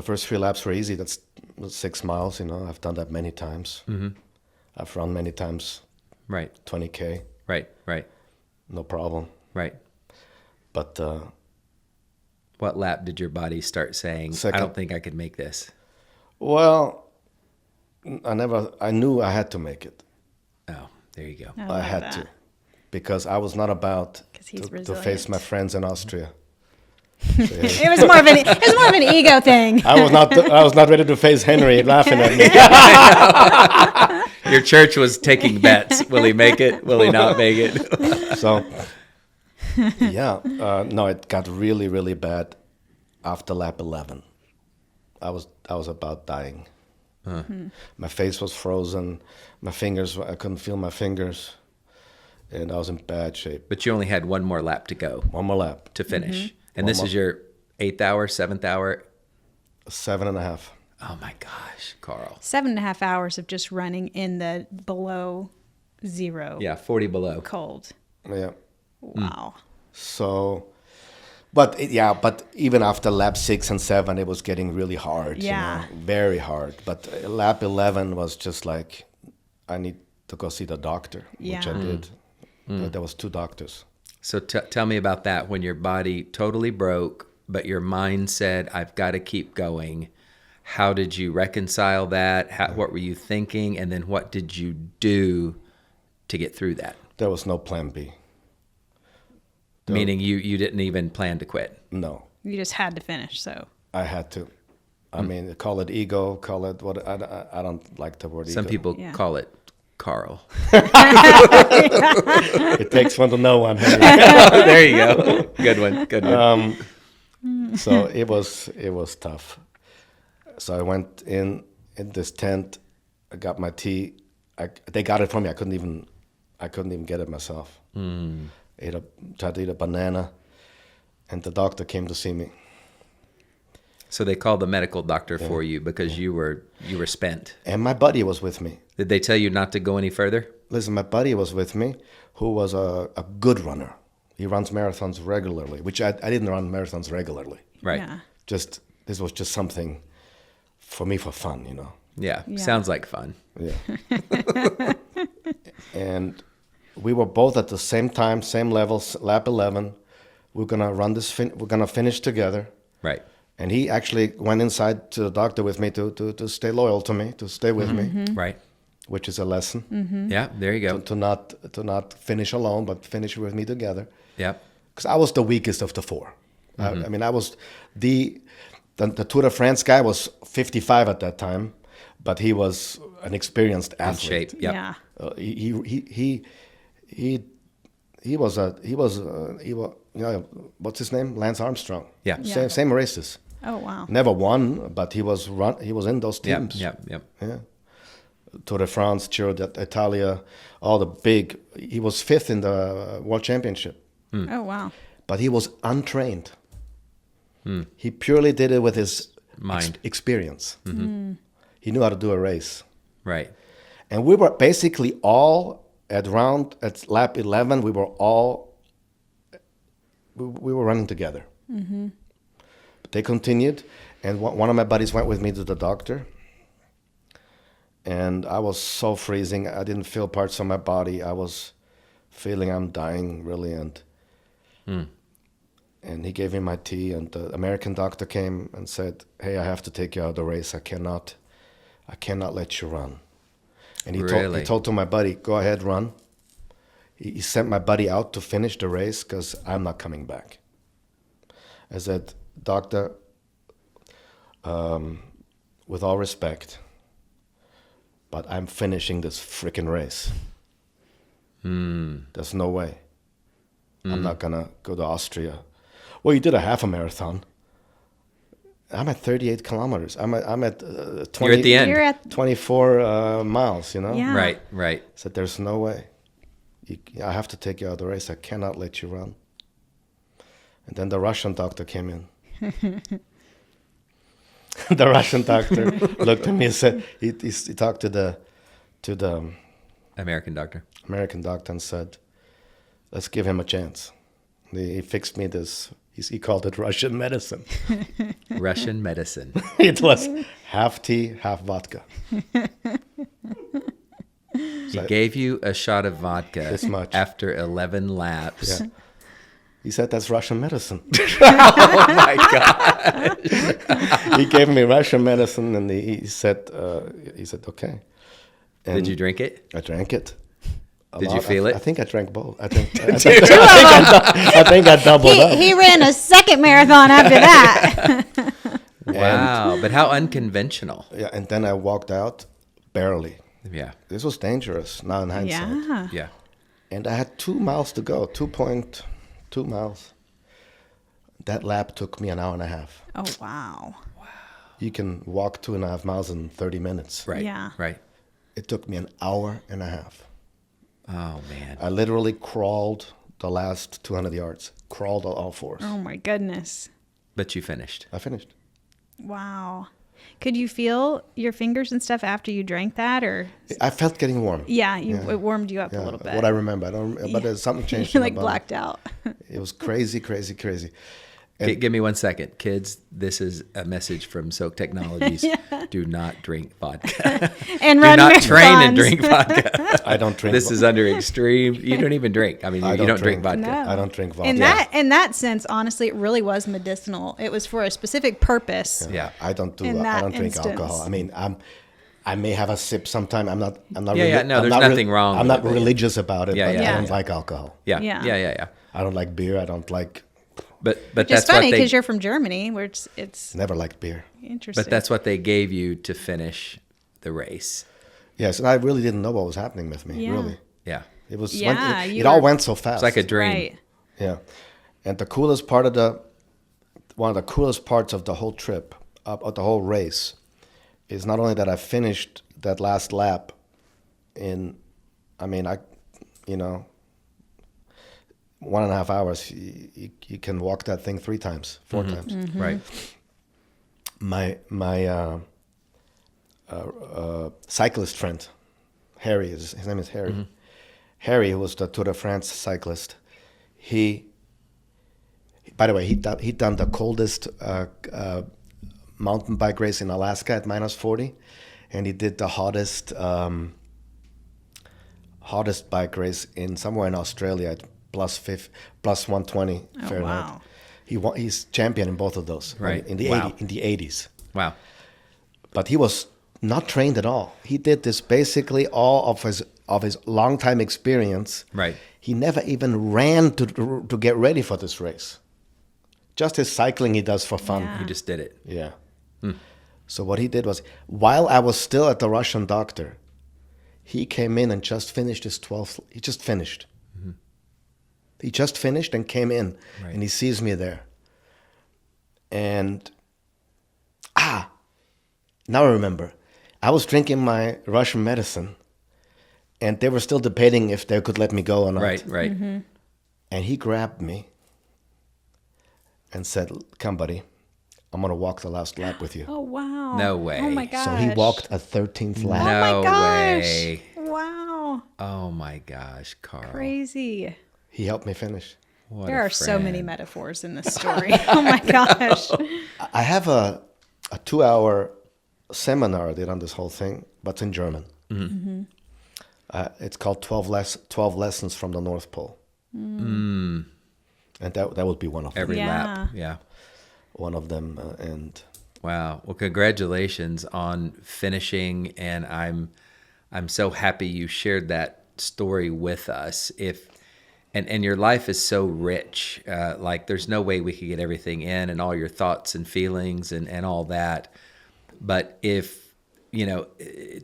first 3 laps were easy. That's 6 miles. I've done that many times. Mm-hmm. I've run many times. Right. 20K. Right. No problem. Right. But what lap did your body start saying, I don't think I could make this? Well, I knew I had to make it. Oh, there you go. I had to, because I was not about to face my friends in Austria. It was more of an ego thing. I was not ready to face Henry laughing at me. Your church was taking bets. Will he make it? Will he not make it? So, no, it got really, really bad after lap 11. I was about dying. My face was frozen. My fingers, I couldn't feel my fingers. And I was in bad shape. But you only had one more lap to go. One more lap. To finish. And this is your 8th hour, 7th hour? 7.5. Oh my gosh, Karl. 7.5 hours of just running in the below zero. Yeah, 40 below. Cold. Yeah. Wow. So, but even after lap 6 and 7, it was getting really hard. Yeah. Very hard. But lap 11 was just like, I need to go see the doctor, which I did. There was 2 doctors. So tell me about that, when your body totally broke, but your mind said, I've got to keep going. How did you reconcile that? What were you thinking? And then what did you do to get through that? There was no plan B. Meaning you didn't even plan to quit? No. You just had to finish, so. I had to. I mean, call it ego, call it what. I don't like the word ego. Some people call it Karl. It takes one to know one. There you go. Good one. So it was tough. So I went in this tent. I got my tea. They got it for me. I couldn't even get it myself. Tried to eat a banana, and the doctor came to see me. So they called the medical doctor for you because you were spent. And my buddy was with me. Did they tell you not to go any further? Listen, my buddy was with me, who was a good runner. He runs marathons regularly, which I didn't run marathons regularly. Right. Yeah. This was just something for me for fun, Yeah. Sounds like fun. Yeah. And we were both at the same time, same levels, lap 11. We're gonna run this. We're gonna finish together. Right. And he actually went inside to the doctor with me to stay loyal to me, to stay with me. Right. Which is a lesson. Yeah. There you go. To not finish alone, but finish with me together. Yeah. Because I was the weakest of the 4. I mean, I was the Tour de France guy was 55 at that time, but he was an experienced athlete. In shape. Yep. Yeah. he was what's his name? Lance Armstrong. Yeah. Same races. Oh, wow. Never won, but he was in those teams. Yep. Yeah. Tour de France, Giro d'Italia, all the big. He was 5th in the World Championship. Oh, wow. But he was untrained. He purely did it with his Mind. experience. He knew how to do a race. Right. And we were basically all at lap 11, we were running together. But they continued, and one of my buddies went with me to the doctor. And I was so freezing. I didn't feel parts of my body. I was feeling I'm dying, really. And he gave me my tea, and the American doctor came and said, "Hey, I have to take you out of the race. I cannot let you run." And he told to my buddy, "Go ahead, run." He sent my buddy out to finish the race because I'm not coming back. I said, "Doctor, with all respect, but I'm finishing this freaking race. There's no way. I'm not gonna go to Austria." Well, you did a half a marathon. I'm at 38 kilometers. I'm at 20. You're at the end. You're at 24 miles, you know? Yeah. Right. I said, "There's no way. I have to take you out of the race. I cannot let you run." And then the Russian doctor came in. The Russian doctor looked at me and said, he talked to the American doctor. American doctor and said, "Let's give him a chance." He fixed me this. He called it Russian medicine. Russian medicine. It was half tea, half vodka. He gave you a shot of vodka This much. after 11 laps. Yeah. He said, "That's Russian medicine." Oh my God. He gave me Russian medicine, and he said, "Okay." And Did you drink it? I drank it. Did you feel it? I think I drank both. I think I doubled up. He ran a second marathon after that. Wow. But how unconventional. Yeah, and then I walked out barely. Yeah. This was dangerous now in hindsight. Yeah. Yeah. And I had 2 miles to go, 2.2 miles. That lap took me an hour and a half. Oh, wow. You can walk 2.5 miles in 30 minutes. Right. Yeah. Right. It took me an hour and a half. Oh, man. I literally crawled the last 200 yards. Crawled on all fours. Oh, my goodness. But you finished. I finished. Wow. Could you feel your fingers and stuff after you drank that, or? I felt getting warm. Yeah, it warmed you up a little bit. What I remember. I don't. But something changed. You in my like body. blacked out. It was crazy. Give me 1 second. Kids, this is a message from Soaak Technologies. Do not drink vodka. And Do run not train and marathons. drink vodka. I don't drink. This is under extreme. You don't even drink. I mean, you don't drink vodka. No. I don't drink vodka. In that sense, honestly, it really was medicinal. It was for a specific purpose. Yeah. I don't do. In I that don't drink instance. alcohol. I mean, I may have a sip sometime. I'm not. No, there's nothing wrong I'm with not it, but religious about it. Yeah, but yeah, I don't yeah. like alcohol. Yeah. I don't like beer. I don't like. But It's that's funny what they. because you're from Germany, where it's Never liked beer. interesting. But that's what they gave you to finish the race. Yes, and I really didn't know what was happening with me. Yeah. Really, Yeah. it was. Yeah, it you all were- went so fast. It's like a dream. right. Yeah, and the coolest part one of the coolest parts of the whole trip, of the whole race, is not only that I finished that last lap in, 1.5 hours. You can walk that thing 3 times, 4 times. Mm-hmm. Right. My cyclist friend, Harry, his name is Harry. Mm-hmm. Harry, who was the Tour de France cyclist, by the way, he'd done the coldest mountain bike race in Alaska at -40, and he did the hottest bike race somewhere in Australia at plus 120 Fahrenheit. Wow. He's champion in both of those. Right. In the Wow. 80s. Wow. But he was not trained at all. He did this basically all of his long time experience. Right. He never even ran to get ready for this race. Just his cycling he does for fun. Yeah. You just did it. Yeah. So what he did was, while I was still at the Russian doctor, he came in and just finished his 12th. He just finished. He just finished and came in, Right. and he sees me there. And, now I remember. I was drinking my Russian medicine, and they were still debating if they could let me go or not. Right, right. And he grabbed me and said, "Come, buddy, I'm going to walk the last lap with you." Oh, wow. No way. Oh, my gosh. So he walked a 13th lap. No Oh, my gosh. way. Wow. Oh my gosh, Karl. Crazy. He helped me finish. What There a are so many friend. metaphors in this story. Oh, my gosh. I have a 2-hour seminar I did on this whole thing, but it's in German. It's called 12 Lessons from the North Pole. And that would be one of them. Every lap. Yeah. One of them. And Wow. Well, congratulations on finishing, and I'm so happy you shared that story with us. And your life is so rich. Like there's no way we could get everything in, and all your thoughts and feelings and all that. But if,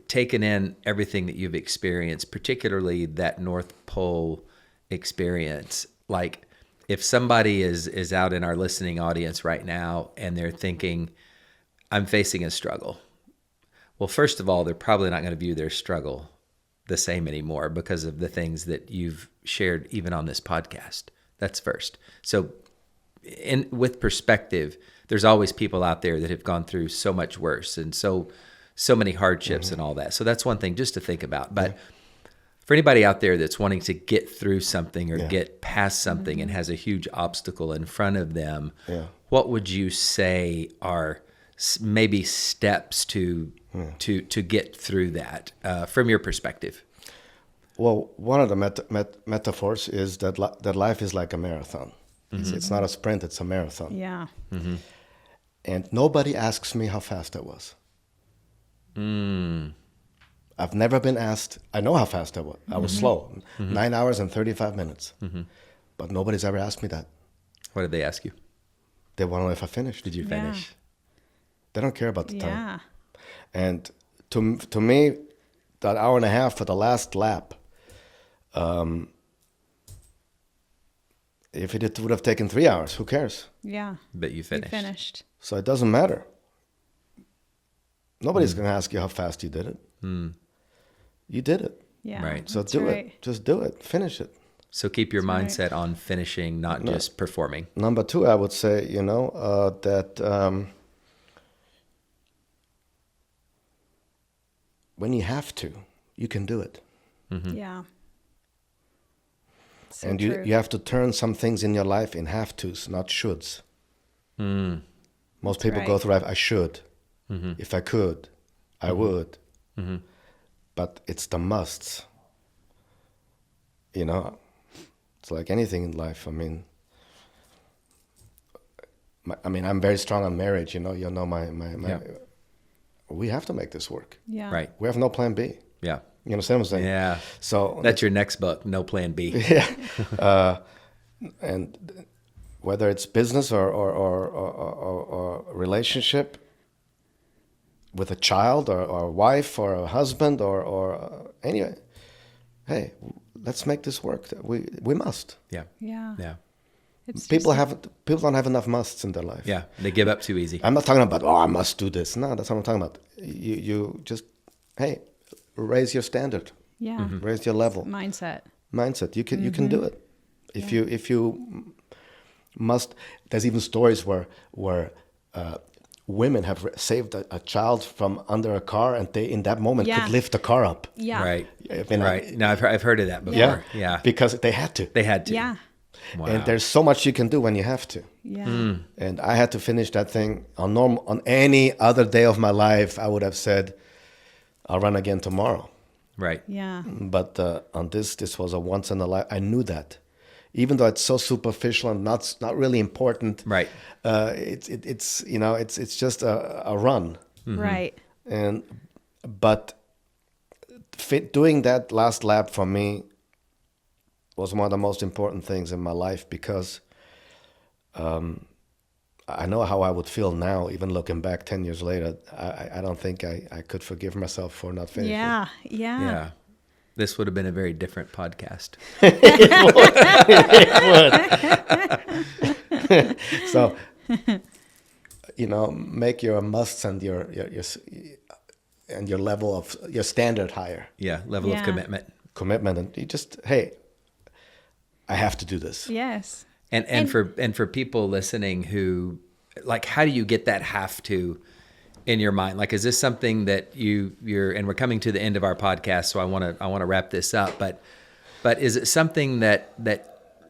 taking in everything that you've experienced, particularly that North Pole experience, like if somebody is out in our listening audience right now and they're thinking, I'm facing a struggle. Well, first of all, they're probably not going to view their struggle the same anymore because of the things that you've shared even on this podcast. That's first. So with perspective, there's always people out there that have gone through so much worse and so many hardships and all that. So that's one thing just to think about. But for anybody out there that's wanting to get through something or get past something and has a huge obstacle in front of them, what would you say are maybe steps to get through that from your perspective? well, one of the metaphors is that that life is like a marathon. It's not a sprint; it's a marathon. Yeah. And nobody asks me how fast I was. I've never been asked. I know how fast I was. I was slow, 9 hours and 35 minutes. But nobody's ever asked me that. What did they ask you? They want to know if I finished. Did you finish? They don't care about the time. Yeah. And to me, that hour and a half for the last lap, if it would have taken 3 hours, who cares? Yeah. But you You finished. finished. So it doesn't matter. Nobody's going to ask you how fast you did it. You did it. Yeah. Right. So that's do right. it. Just do it. Finish it. So keep your That's right. mindset on finishing, not just performing. Number two, I would say, that when you have to, you can do it. Yeah. So And true. you have to turn some things in your life in have tos, not shoulds. Most people go right. through life, I should. If I could, I would. But it's the musts. It's like anything in life. I'm very strong on marriage. My we have to make this work. Yeah. Right. We have no plan B. Yeah. You understand what I'm saying? Yeah. So That's your next book, No Plan B. and whether it's business or relationship with a child or a wife or a husband or anyway, hey, let's make this work. We must. Yeah. Yeah. Yeah. It's People just don't have enough musts in their life. Yeah. They give up too easy. I'm not talking about I must do this. No, that's what I'm talking about. You just raise your standard, yeah. raise your level. Mindset. Mindset. You can do it. If you must. There's even stories where women have saved a child from under a car, and they in that moment Yeah. could lift the car up. Yeah. Right. I mean, Right. No, I've heard of that before. Yeah. because they had to. They had to. Yeah. Wow. And there's so much you can do when you have to. Yeah. And I had to finish that thing on any other day of my life. I would have said, I'll run again tomorrow. Right. Yeah. But on this was a once in a life. I knew that, even though it's so superficial and not really important. Right. It's just a run. Right. But doing that last lap for me was one of the most important things in my life, because I know how I would feel now, even looking back 10 years later. I don't think I could forgive myself for not finishing. Yeah. Yeah. Yeah. This would have been a very different podcast. So, make your musts and your level of your standard higher. Yeah, level of Commitment, and you just, hey, I have to do this. Yes. And for people listening who, like, how do you get that have to in your mind? Like, is this something that you're, and we're coming to the end of our podcast, so I want to wrap this up, but is it something that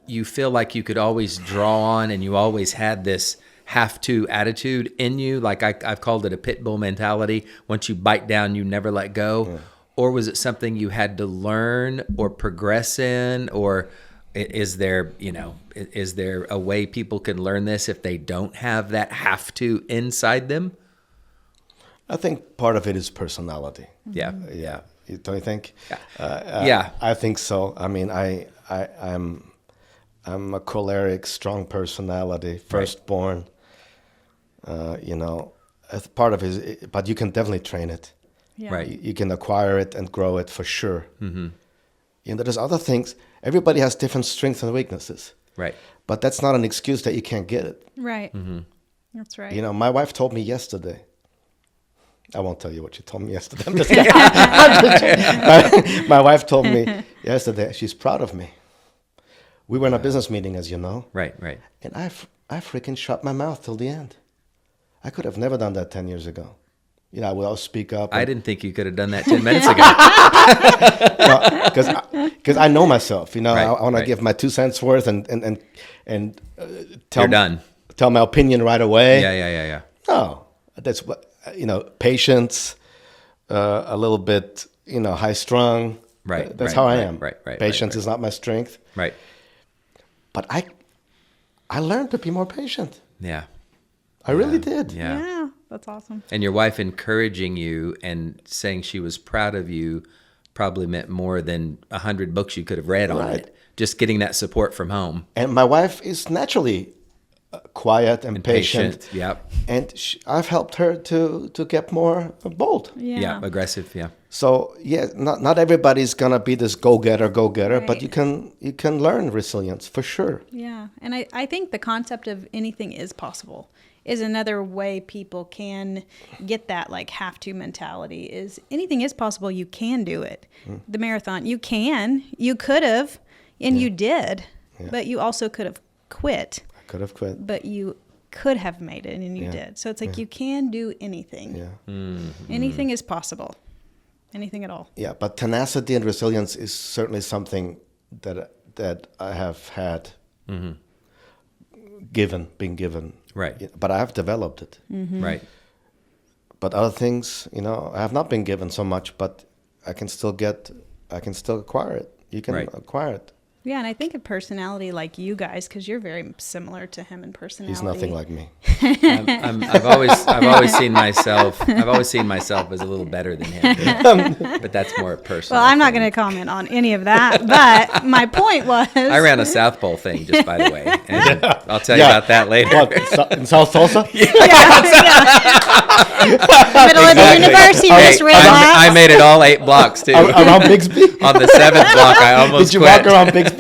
you feel like you could always draw on, and you always had this have to attitude in you? Like I've called it a pit bull mentality. Once you bite down, you never let go. Yeah. Or was it something you had to learn or progress in? Or is there a way people can learn this if they don't have that have to inside them? I think part of it is personality. Yeah. Yeah. Don't you think? Yeah. Yeah. I think so. I mean, I'm a choleric, strong personality, firstborn. As part of it, but you can definitely train it. Yeah. Right. You can acquire it and grow it for sure. Mm-hmm. There's other things. Everybody has different strengths and weaknesses. Right. But that's not an excuse that you can't get it. Right. Mm-hmm. That's right. My wife told me yesterday. I won't tell you what she told me yesterday. I'm just kidding. My wife told me yesterday she's proud of me. We were in a business meeting, as you know. Right. And I freaking shut my mouth till the end. I could have never done that 10 years ago. I would always speak up. I didn't think you could have done that 10 minutes ago. Because I know myself. Right, I want to give my 2 cents worth and You're done. Tell my opinion right away. Yeah. No, that's what, patience, a little bit, high strung. Right. That's how I am. Right. Patience is not my strength. Right. But I learned to be more patient. Yeah. I really did. Yeah, that's awesome. And your wife encouraging you and saying she was proud of you probably meant more than 100 books you could have read on it. Just getting that support from home. And my wife is naturally quiet and patient. Yep. And I've helped her to get more bold. Yeah, aggressive. Yeah. So not everybody's gonna be this go-getter, right. but you can learn resilience for sure. Yeah, and I think the concept of anything is possible is another way people can get that like have to mentality. Is anything is possible. You can do it. The marathon, you could have, and you did, but you also could have quit. I could have quit, but you could have made it, and you did. So it's like you can do anything. Yeah. Mm-hmm. Anything is possible. Anything at all. Yeah, but tenacity and resilience is certainly something that I have had been given. Right. But I have developed it. Mm-hmm. Right. But other things, I have not been given so much, but I can still acquire it. You can acquire it. Yeah, and I think a personality like you guys, because you're very similar to him in personality. He's nothing like me. I've always seen myself as a little better than him, but that's more personal. Well, I'm not going to comment on any of that, but my point was I ran a South Pole thing, just by the way, and I'll tell you about that later. What, in South Tulsa? Middle of the universe. You just relax. I made it all 8 blocks too. Around Bixby? On the 7th block, I almost Did you quit. walk around Bixby?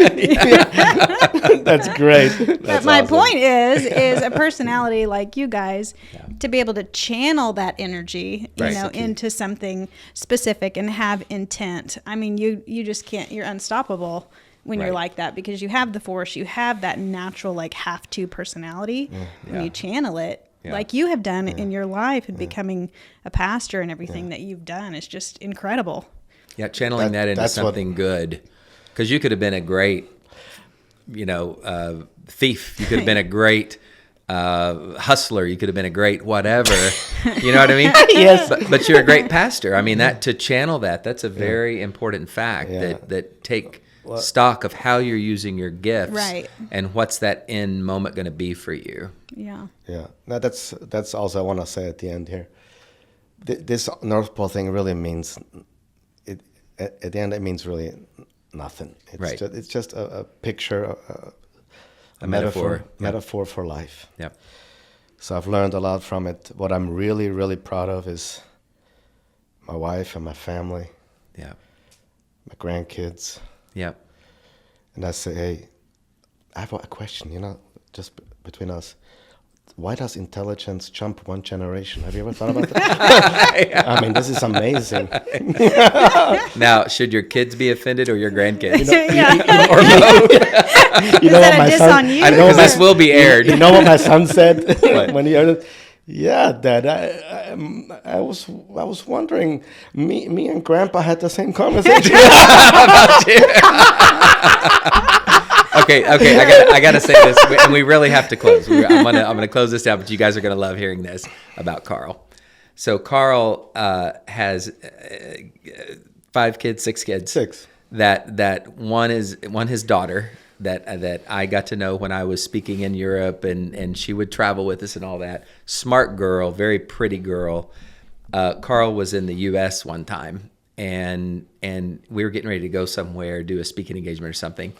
That's great. But my point is a personality like you guys to be able to channel that energy, into something specific and have intent. I mean, you just can't. You're unstoppable when you're like that because you have the force. You have that natural have to personality. When you channel it. Yeah. Like you have done in your life and becoming a pastor and everything that you've done is just incredible. Yeah, channeling that into something good. Because you could have been a great, thief. You could have been a great hustler. You could have been a great whatever. You know what I mean? Yes. But you're a great pastor. I mean, to channel that's a very important fact that take stock of how you're using your gifts and what's that end moment going to be for you. Yeah. Yeah. Now that's also I want to say at the end here. This North Pole thing really means it. At the end, it means really nothing. It's just a picture, a metaphor for life. Yeah. So I've learned a lot from it. What I'm really, really proud of is my wife and my family. Yeah. my grandkids. Yeah. And I say, hey, I have a question, just between us. Why does intelligence jump one generation? Have you ever thought about that? I mean, this is amazing. Now, should your kids be offended or your grandkids? Or you know what that a my diss son? on you? I know what this my- will be aired. You know what my son said What? when he heard it? Yeah, Dad. I was wondering. Me and Grandpa had the same conversation. Okay. I gotta say this, and we really have to close. I'm gonna close this down, but you guys are gonna love hearing this about Karl. So Karl has 5 kids, 6 kids. 6. That one is his daughter that I got to know when I was speaking in Europe, and she would travel with us and all that. Smart girl, very pretty girl. Karl was in the U.S. one time, and we were getting ready to go somewhere, do a speaking engagement or something.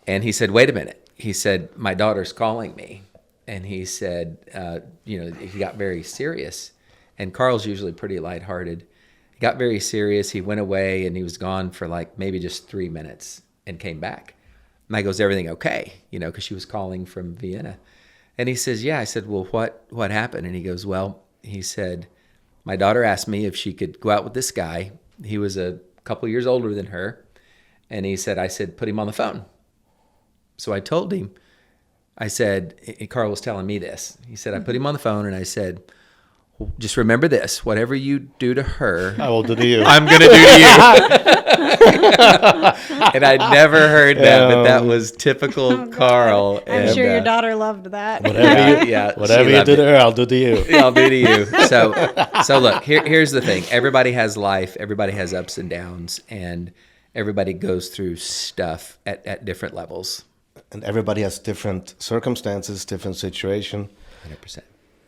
And he said, wait a minute. He said, my daughter's calling me. And he said, he got very serious. And Karl's usually pretty lighthearted. He got very serious. He went away, and he was gone for like maybe just 3 minutes and came back. And I goes, everything okay? Because she was calling from Vienna. And he says, yeah. I said, well, what happened? And he goes, well, he said, my daughter asked me if she could go out with this guy. He was a couple years older than her. And he said, I said, put him on the phone. So I told him, I said, Karl was telling me this. He said, I put him on the phone and I said, just remember this, whatever you do to her, I will do to you. I'm going to do to you. And I'd never heard that, but that was typical Karl. I'm sure your daughter loved that. Whatever you do to her, I'll do to you. Yeah, I'll do to you. So look, here's the thing. Everybody has life. Everybody has ups and downs, and everybody goes through stuff at different levels. And everybody has different circumstances, different situation. 100%.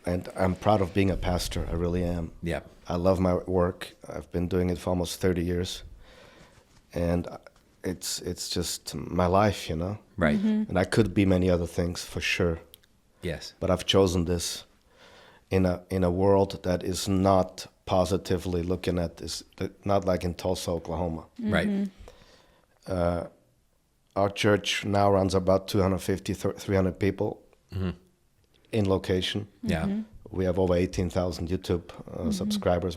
And I'm proud of being a pastor. I really am. Yeah. I love my work. I've been doing it for almost 30 years. And it's just my life, Right. And I could be many other things for sure. Yes. But I've chosen this in a world that is not positively looking at this, not like in Tulsa, Oklahoma. Right. Our church now runs about 250, 300 people in location. Yeah. We have over 18,000 YouTube subscribers,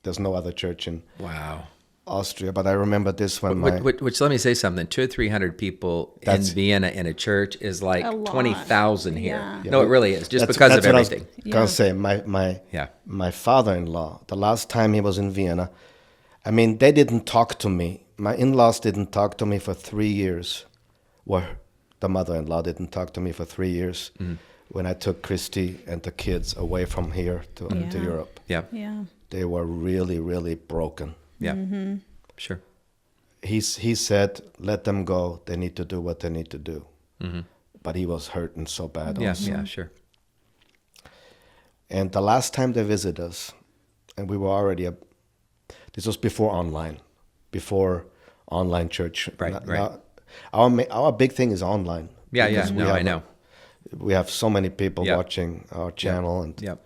there's no other church in Wow. Austria. But I remember this when Which let me say something. 200 or 300 people in Vienna in a church is like A lot. 20,000 here. Yeah. No, it really is. Just that's because of what I was everything. gonna say. My father-in-law, the last time he was in Vienna, I mean, they didn't talk to me. My in-laws didn't talk to me for 3 years. Well, the mother-in-law didn't talk to me for 3 years when I took Christy and the kids away from here to Europe. Yeah. Yeah. They were really, really broken. Yeah. Sure. He said, let them go. They need to do what they need to do. But he was hurting so bad Yeah. also. Yeah. Sure. And the last time they visited us, and we were already this was before online church. Right. Now, our big thing is online. Yeah. because Yeah. No, I know. We have so many people Yep. watching our channel, and Yep.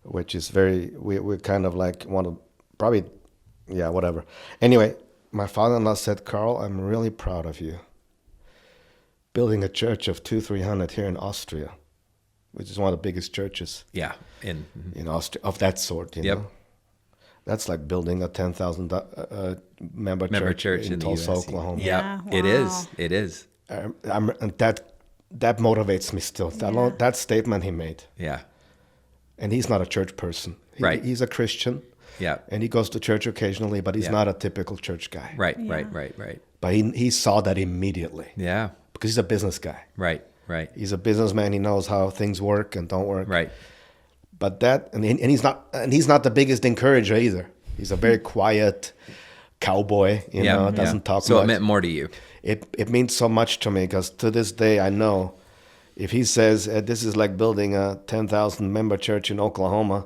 which is we're kind of like want to probably, whatever. Anyway, my father-in-law said, Karl, I'm really proud of you. Building a church of 200-300 here in Austria, which is one of the biggest churches Yeah. in Austria of that sort. You Yep. know, that's like building a 10,000 member church in the Tulsa, US. Oklahoma. Yeah. Yeah, It wow. is. It is. And that motivates me still. That statement he made. Yeah. And he's not a church person. Right. He's a Christian. Yeah. And he goes to church occasionally, but he's not a typical church guy. Right. Yeah. Right. But he saw that immediately Yeah. because he's a business guy. Right. He's a businessman. He knows how things work and don't work. Right. But he's not the biggest encourager either. He's a very quiet cowboy. Doesn't talk So much. it meant more to you. It means so much to me because to this day I know if he says this is like building a 10,000 member church in Oklahoma,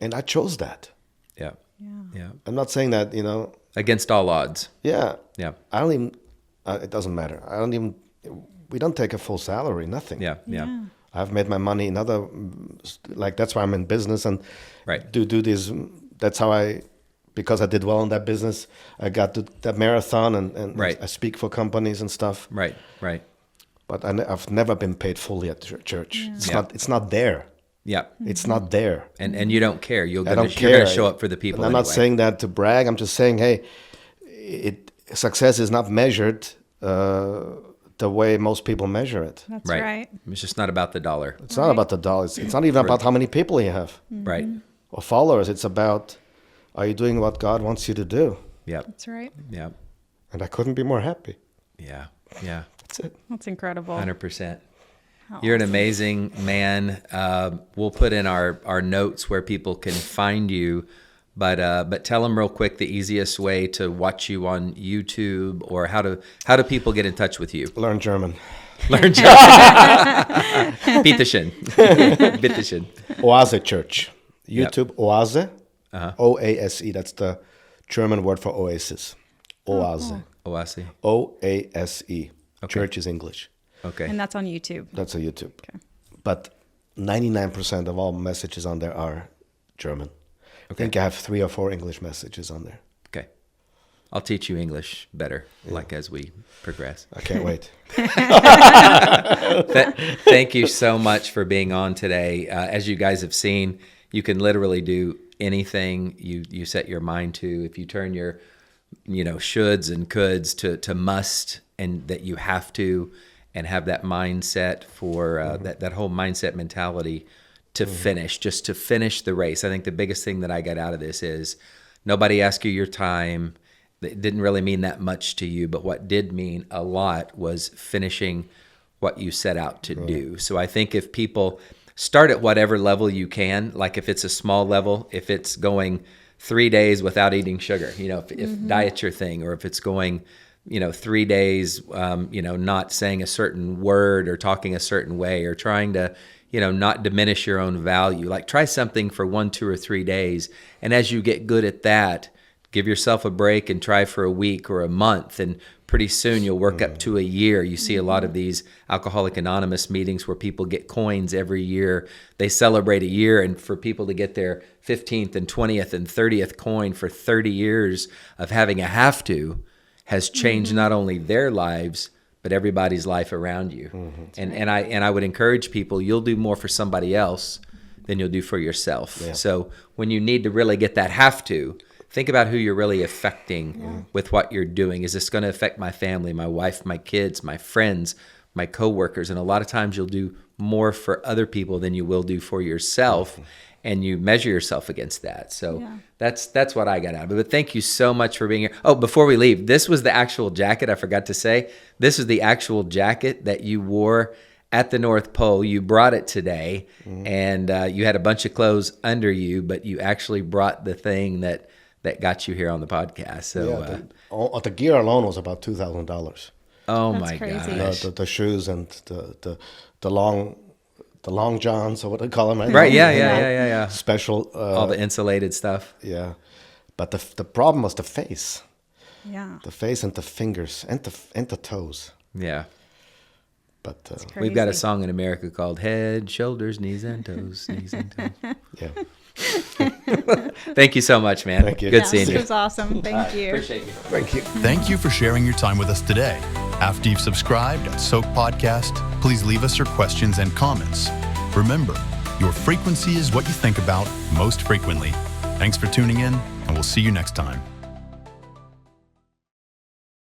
and I chose that. Yeah. Yeah. I'm not saying that Against all odds. Yeah. Yeah. I don't even. It doesn't matter. We don't take a full salary. Nothing. Yeah. Yeah. I've made my money in other, that's why I'm in business and Right. do this. That's how I because I did well in that business, I got to that marathon and Right. I speak for companies and stuff. Right. But I've never been paid fully at church. Yeah. It's not there. Yeah. It's not there. And you don't care. You're I don't going care. to show up for the people And I'm anyway. not saying that to brag. I'm just saying, hey, success is not measured the way most people measure it. That's right. It's just not about the dollar. It's not about the dollars. It's not even about how many people you have Right. or followers. It's about, are you doing what God wants you to do? Yep. That's right. Yep. And I couldn't be more happy. Yeah. That's it. That's incredible. 100%. How You're an awesome. amazing man. We'll put in our notes where people can find you, but tell them real quick the easiest way to watch you on YouTube, or how do people get in touch with you? Learn German. Learn German. Bitteschön. Bitteschön. Oase Church. Yep. YouTube, Oase. Uh-huh. OASE. That's the German word for oasis. Oase. Oase. OASE. Okay. Church is English. Okay. And that's on YouTube. That's a YouTube. Okay. But 99% of all messages on there are German. I think I have 3 or 4 English messages on there. Okay. I'll teach you English better, like as we progress. I can't wait. Thank you so much for being on today. As you guys have seen, you can literally do anything you set your mind to. If you turn your, shoulds and coulds to must, and that you have to, and have that mindset for that whole mindset mentality to finish, just to finish the race. I think the biggest thing that I got out of this is nobody asked you your time. It didn't really mean that much to you, but what did mean a lot was finishing what you set out to do. So I think if people start at whatever level you can, like if it's a small level, if it's going 3 days without eating sugar, if diet's your thing, or if it's going 3 days, not saying a certain word or talking a certain way, or trying to, not diminish your own value. Like, try something for 1, 2, or 3 days. And as you get good at that, give yourself a break and try for a week or a month. And pretty soon you'll work up to a year. You see a lot of these Alcoholic Anonymous meetings where people get coins every year. They celebrate a year, and for people to get their 15th and 20th and 30th coin for 30 years of having a have to has changed not only their lives, but everybody's life around you. And I would encourage people, you'll do more for somebody else than you'll do for yourself. Yeah. So when you need to really get that have to, think about who you're really affecting with what you're doing. Is this going to affect my family, my wife, my kids, my friends, my coworkers? And a lot of times you'll do more for other people than you will do for yourself. And you measure yourself against that. So that's what I got out of it. But thank you so much for being here. Oh, before we leave, this was the actual jacket. I forgot to say, this is the actual jacket that you wore at the North Pole. You brought it today, and you had a bunch of clothes under you, but you actually brought the thing that got you here on the podcast. So the gear alone was about $2,000. Oh, That's my crazy. gosh. The shoes and the long johns, or what they call them, right? Right, yeah. Special. All the insulated stuff. Yeah, but the problem was the face. Yeah. The face and the fingers and the toes. Yeah. But We've got a Crazy. song in America called Head, Shoulders, Knees, and Toes. Knees and toes. yeah. Thank you so much, man. Thank you. Good Yeah, seeing this you. was awesome. Thank you. Appreciate you. Thank you. Thank you for sharing your time with us today. After you've subscribed at Soaak Podcast, please leave us your questions and comments. Remember, your frequency is what you think about most frequently. Thanks for tuning in, and we'll see you next time.